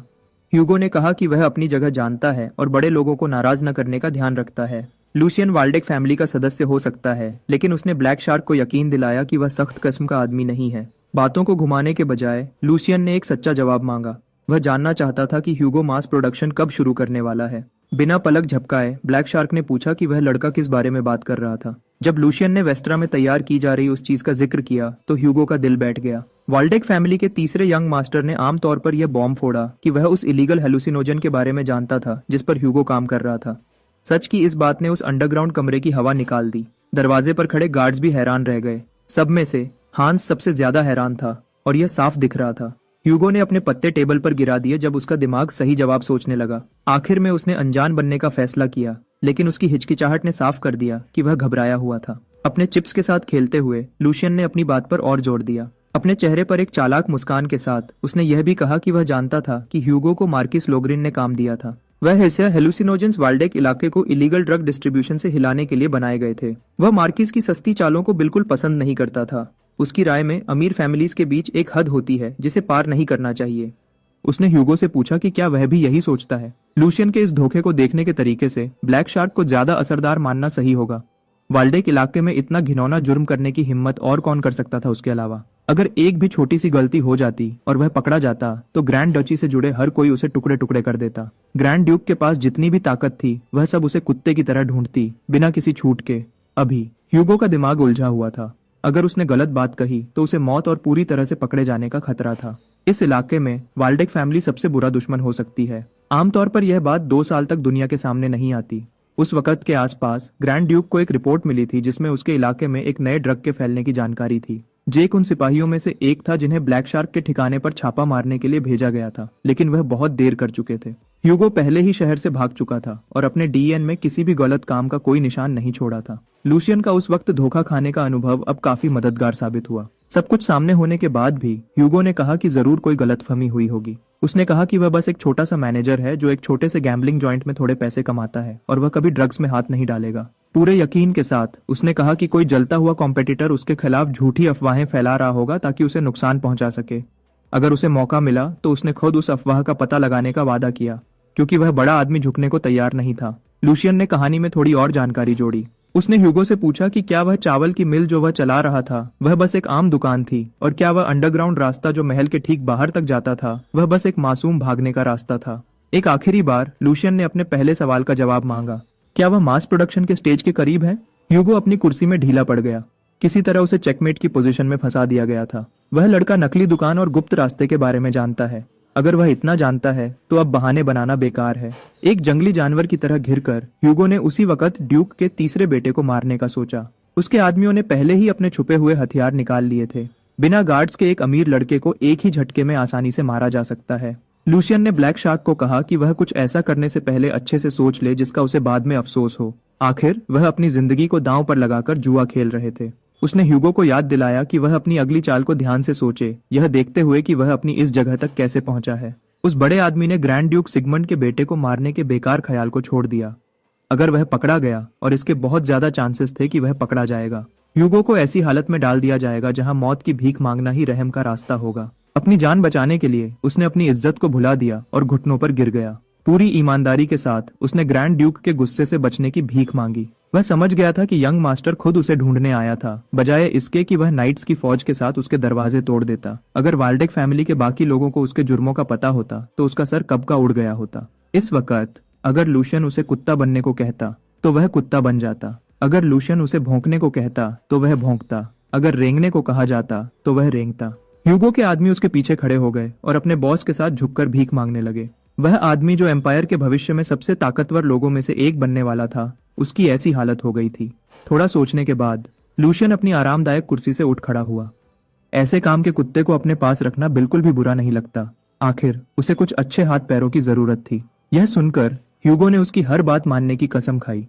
ह्यूगो ने कहा कि वह अपनी जगह जानता है और बड़े लोगों को नाराज न करने का ध्यान रखता है। लूशियन वाल्डेक फैमिली का सदस्य हो सकता है, लेकिन उसने ब्लैक शार्क को यकीन दिलाया कि वह सख्त किस्म का आदमी नहीं है। बातों को घुमाने के बजाय लूशियन ने एक सच्चा जवाब मांगा। वह जानना चाहता था कि ह्यूगो मास प्रोडक्शन कब शुरू करने वाला है। बिना पलक झपकाए ब्लैक शार्क ने पूछा कि वह लड़का किस बारे में बात कर रहा था। जब लूशियन ने वेस्ट्रा में तैयार की जा रही उस चीज का जिक्र किया तो ह्यूगो का दिल बैठ गया। वाल्डेक फैमिली के तीसरे यंग मास्टर ने आमतौर पर यह बॉम्ब फोड़ा कि वह उस इलीगल हेलुसिनोजन के बारे में जानता था जिस पर ह्यूगो काम कर रहा था। सच की इस बात ने उस अंडरग्राउंड कमरे की हवा निकाल दी। दरवाजे पर खड़े गार्ड्स भी हैरान रह गए। सब में से हांस सबसे ज्यादा हैरान था और यह साफ दिख रहा था। ह्यूगो ने अपने पत्ते टेबल पर गिरा दिए जब उसका दिमाग सही जवाब सोचने लगा। आखिर में उसने अनजान बनने का फैसला किया, लेकिन उसकी हिचकिचाहट ने साफ कर दिया कि वह घबराया हुआ था। अपने चिप्स के साथ खेलते हुए लूशियन ने अपनी बात पर और जोर दिया। अपने चेहरे पर एक चालाक मुस्कान के साथ उसने यह भी कहा कि वह जानता था कि ह्यूगो को मार्किस लोग्रिन ने काम दिया था। वह हिस्सा हेलुसिनोजेंस वाल्डेक इलाके को इलीगल ड्रग डिस्ट्रीब्यूशन से हिलाने के लिए बनाए गए थे। वह मार्किस की सस्ती चालों को बिल्कुल पसंद नहीं करता था। उसकी राय में अमीर फैमिलीज के बीच एक हद होती है जिसे पार नहीं करना चाहिए। उसने ह्यूगो से पूछा कि क्या वह भी यही सोचता है। लूशियन के इस धोखे को देखने के तरीके से ब्लैक शार्क को ज्यादा असरदार मानना सही होगा। वाल्डेक इलाके में इतना घिनौना जुर्म करने की हिम्मत और कौन कर सकता था उसके अलावा। अगर एक भी छोटी सी गलती हो जाती और वह पकड़ा जाता तो ग्रैंड डची से जुड़े हर कोई उसे टुकड़े टुकड़े कर देता। ग्रैंड ड्यूक के पास जितनी भी ताकत थी वह सब उसे कुत्ते की तरह ढूंढती, बिना किसी छूट के। अभी ह्यूगो का दिमाग उलझा हुआ था। अगर उसने गलत बात कही तो उसे मौत और पूरी तरह से पकड़े जाने का खतरा था। इस इलाके में वाल्डेक फैमिली सबसे बुरा दुश्मन हो सकती है। आमतौर पर यह बात 2 साल तक दुनिया के सामने नहीं आती। उस वक्त के आसपास ग्रैंड ड्यूक को एक रिपोर्ट मिली थी जिसमें उसके इलाके में एक नए ड्रग के फैलने की जानकारी थी। जेक उन सिपाहियों में से एक था जिन्हें ब्लैक शार्क के ठिकाने पर छापा मारने के लिए भेजा गया था, लेकिन वह बहुत देर कर चुके थे। ह्यूगो पहले ही शहर से भाग चुका था और अपने डीएन में किसी भी गलत काम का कोई निशान नहीं छोड़ा था। लूशियन का उस वक्त धोखा खाने का अनुभव अब काफी मददगार साबित हुआ। सब कुछ सामने होने के बाद भी ह्यूगो ने कहा कि जरूर कोई गलतफहमी हुई होगी। उसने कहा कि वह बस एक छोटा सा मैनेजर है जो एक छोटे से गैम्बलिंग जॉइंट में थोड़े पैसे कमाता है और वह कभी ड्रग्स में हाथ नहीं डालेगा। पूरे यकीन के साथ उसने कहा कि कोई जलता हुआ कॉम्पिटिटर उसके खिलाफ झूठी अफवाहें फैला रहा होगा ताकि उसे नुकसान पहुंचा सके। अगर उसे मौका मिला तो उसने खुद उस अफवाह का पता लगाने का वादा किया, क्योंकि वह बड़ा आदमी झुकने को तैयार नहीं था। लूशियन ने कहानी में थोड़ी और जानकारी जोड़ी। उसने ह्यूगो से पूछा कि क्या वह चावल की मिल जो वह चला रहा था वह बस एक आम दुकान थी, और क्या वह अंडरग्राउंड रास्ता जो महल के ठीक बाहर तक जाता था वह बस एक मासूम भागने का रास्ता था। एक आखिरी बार लूशियन ने अपने पहले सवाल का जवाब मांगा, क्या वह मास प्रोडक्शन के स्टेज के करीब है? ह्यूगो अपनी कुर्सी में ढीला पड़ गया। किसी तरह उसे चेकमेट की पोजीशन में फंसा दिया गया था। वह लड़का नकली दुकान और गुप्त रास्ते के बारे में जानता है। अगर वह इतना जानता है तो अब बहाने बनाना बेकार है। एक जंगली जानवर की तरह घिरकर ह्यूगो ने उसी वक्त ड्यूक के तीसरे बेटे को मारने का सोचा। उसके आदमियों ने पहले ही अपने छुपे हुए हथियार निकाल लिए थे। बिना गार्ड्स के एक अमीर लड़के को एक ही झटके में आसानी से मारा जा सकता है। लूशियन ने ब्लैक शार्क को कहा कि वह कुछ ऐसा करने से पहले अच्छे से सोच ले जिसका उसे बाद में अफसोस हो। आखिर वह अपनी जिंदगी को दांव पर लगाकर जुआ खेल रहे थे। उसने ह्यूगो को याद दिलाया कि वह अपनी अगली चाल को ध्यान से सोचे, यह देखते हुए कि वह अपनी इस जगह तक कैसे पहुंचा है। उस बड़े आदमी ने ग्रैंड ड्यूक सिगमंड के बेटे को मारने के बेकार ख्याल को छोड़ दिया। अगर वह पकड़ा गया, और इसके बहुत ज्यादा चांसेस थे कि वह पकड़ा जाएगा, ह्यूगो को ऐसी हालत में डाल दिया जाएगा जहां मौत की भीख मांगना ही रहम का रास्ता होगा। अपनी जान बचाने के लिए उसने अपनी इज्जत को भुला दिया और घुटनों पर गिर गया। पूरी ईमानदारी के साथ उसने ग्रैंड ड्यूक के गुस्से से बचने की भीख मांगी। वह समझ गया था कि यंग मास्टर खुद उसे ढूंढने आया था, बजाय इसके कि वह नाइट्स की फौज के साथ उसके दरवाजे तोड़ देता। अगर वाल्डेक फैमिली के बाकी लोगों को उसके जुर्मों का पता होता तो उसका सर कब का उड़ गया होता। इस वक्त अगर लूशियन उसे कुत्ता बनने को कहता तो वह कुत्ता बन जाता। अगर लूशियन उसे भौंकने को कहता तो वह भौंकता। अगर रेंगने को कहा जाता तो वह रेंगता। ह्यूगो के आदमी उसके पीछे खड़े हो गए और अपने बॉस के साथ झुककर भीख मांगने लगे। वह आदमी जो एम्पायर के भविष्य में सबसे ताकतवर लोगों में से एक बनने वाला था, उसकी ऐसी हालत हो गई थी। थोड़ा सोचने के बाद लूशियन अपनी आरामदायक कुर्सी से उठ खड़ा हुआ। ऐसे काम के कुत्ते को अपने पास रखना बिल्कुल भी बुरा नहीं लगता। आखिर उसे कुछ अच्छे हाथ पैरों की जरूरत थी। यह सुनकर ह्यूगो ने उसकी हर बात मानने की कसम खाई।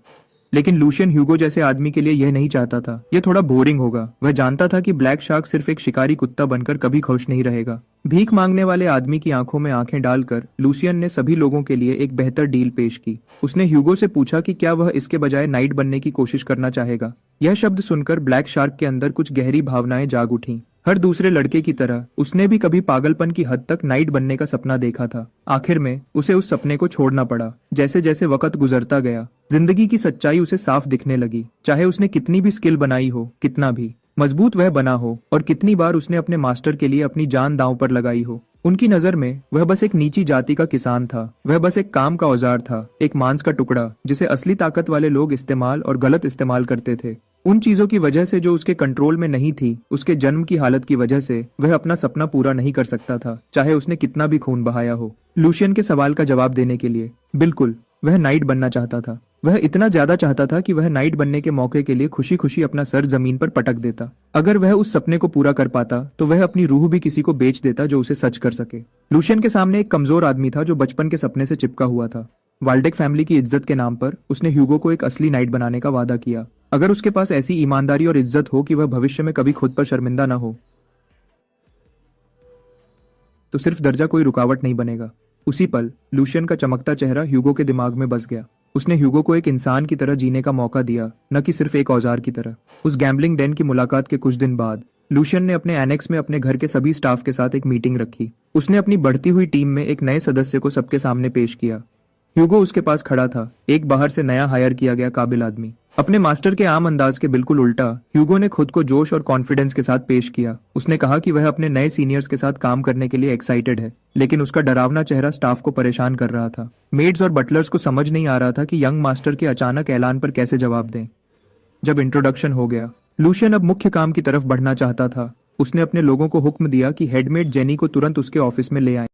लेकिन लूशियन ह्यूगो जैसे आदमी के लिए यह नहीं चाहता था। यह थोड़ा बोरिंग होगा। वह जानता था कि ब्लैक शार्क सिर्फ एक शिकारी कुत्ता बनकर कभी खुश नहीं रहेगा। भीख मांगने वाले आदमी की आंखों में आंखें डालकर लूशियन ने सभी लोगों के लिए एक बेहतर डील पेश की। उसने ह्यूगो से पूछा कि क्या वह इसके बजाय नाइट बनने की कोशिश करना चाहेगा। यह शब्द सुनकर ब्लैक शार्क के अंदर कुछ गहरी भावनाएं जाग उठीं। हर दूसरे लड़के की तरह उसने भी कभी पागलपन की हद तक नाइट बनने का सपना देखा था। आखिर में उसे उस सपने को छोड़ना पड़ा। जैसे जैसे वक्त गुजरता गया, जिंदगी की सच्चाई उसे साफ दिखने लगी। चाहे उसने कितनी भी स्किल बनाई हो, कितना भी मजबूत वह बना हो, और कितनी बार उसने अपने मास्टर के लिए अपनी जान दांव पर लगाई हो, उनकी नजर में वह बस एक नीची जाति का किसान था। वह बस एक काम का औजार था, एक मांस का टुकड़ा जिसे असली ताकत वाले लोग इस्तेमाल और गलत इस्तेमाल करते थे। उन चीजों की वजह से जो उसके कंट्रोल में नहीं थी, उसके जन्म की हालत की वजह से वह अपना सपना पूरा नहीं कर सकता था, चाहे उसने कितना भी खून बहाया हो। लूशियन के सवाल का जवाब देने के लिए, बिल्कुल, वह नाइट बनना चाहता था। वह इतना ज्यादा चाहता था कि वह नाइट बनने के मौके के लिए खुशी खुशी अपना सर जमीन पर पटक देता। अगर वह उस सपने को पूरा कर पाता तो वह अपनी रूह भी किसी को बेच देता जो उसे सच कर सके। लूशियन के सामने एक कमजोर आदमी था जो बचपन के सपने से चिपका हुआ था। वाल्डेक फैमिली की इज्जत के नाम पर उसने ह्यूगो को एक असली नाइट बनाने का वादा किया। अगर उसके पास ऐसी ईमानदारी और इज्जत हो कि वह भविष्य में कभी खुद पर शर्मिंदा न हो, तो सिर्फ दर्जा कोई रुकावट नहीं बनेगा। उसी पल लूशियन का चमकता चेहरा ह्यूगो के दिमाग में बस गया। उसने ह्यूगो को एक इंसान की तरह जीने का मौका दिया, न कि सिर्फ एक औजार की तरह। उस गैम्बलिंग डेन की मुलाकात के कुछ दिन बाद लूशियन ने अपने एनेक्स में अपने घर के सभी स्टाफ के साथ एक मीटिंग रखी। उसने अपनी बढ़ती हुई टीम में एक नए सदस्य को सबके सामने पेश किया। ह्यूगो उसके पास खड़ा था, एक बाहर से नया हायर किया गया काबिल आदमी। अपने मास्टर के आम अंदाज के बिल्कुल उल्टा ह्यूगो ने खुद को जोश और कॉन्फिडेंस के साथ पेश किया। उसने कहा कि वह अपने नए सीनियर्स के साथ काम करने के लिए एक्साइटेड है, लेकिन उसका डरावना चेहरा स्टाफ को परेशान कर रहा था। मेड्स और बटलर्स को समझ नहीं आ रहा था कि यंग मास्टर के अचानक ऐलान पर कैसे जवाब दें। जब इंट्रोडक्शन हो गया, लूशियन अब मुख्य काम की तरफ बढ़ना चाहता था। उसने अपने लोगों को हुक्म दिया कि हेडमेड जेनी को तुरंत उसके ऑफिस में ले आए।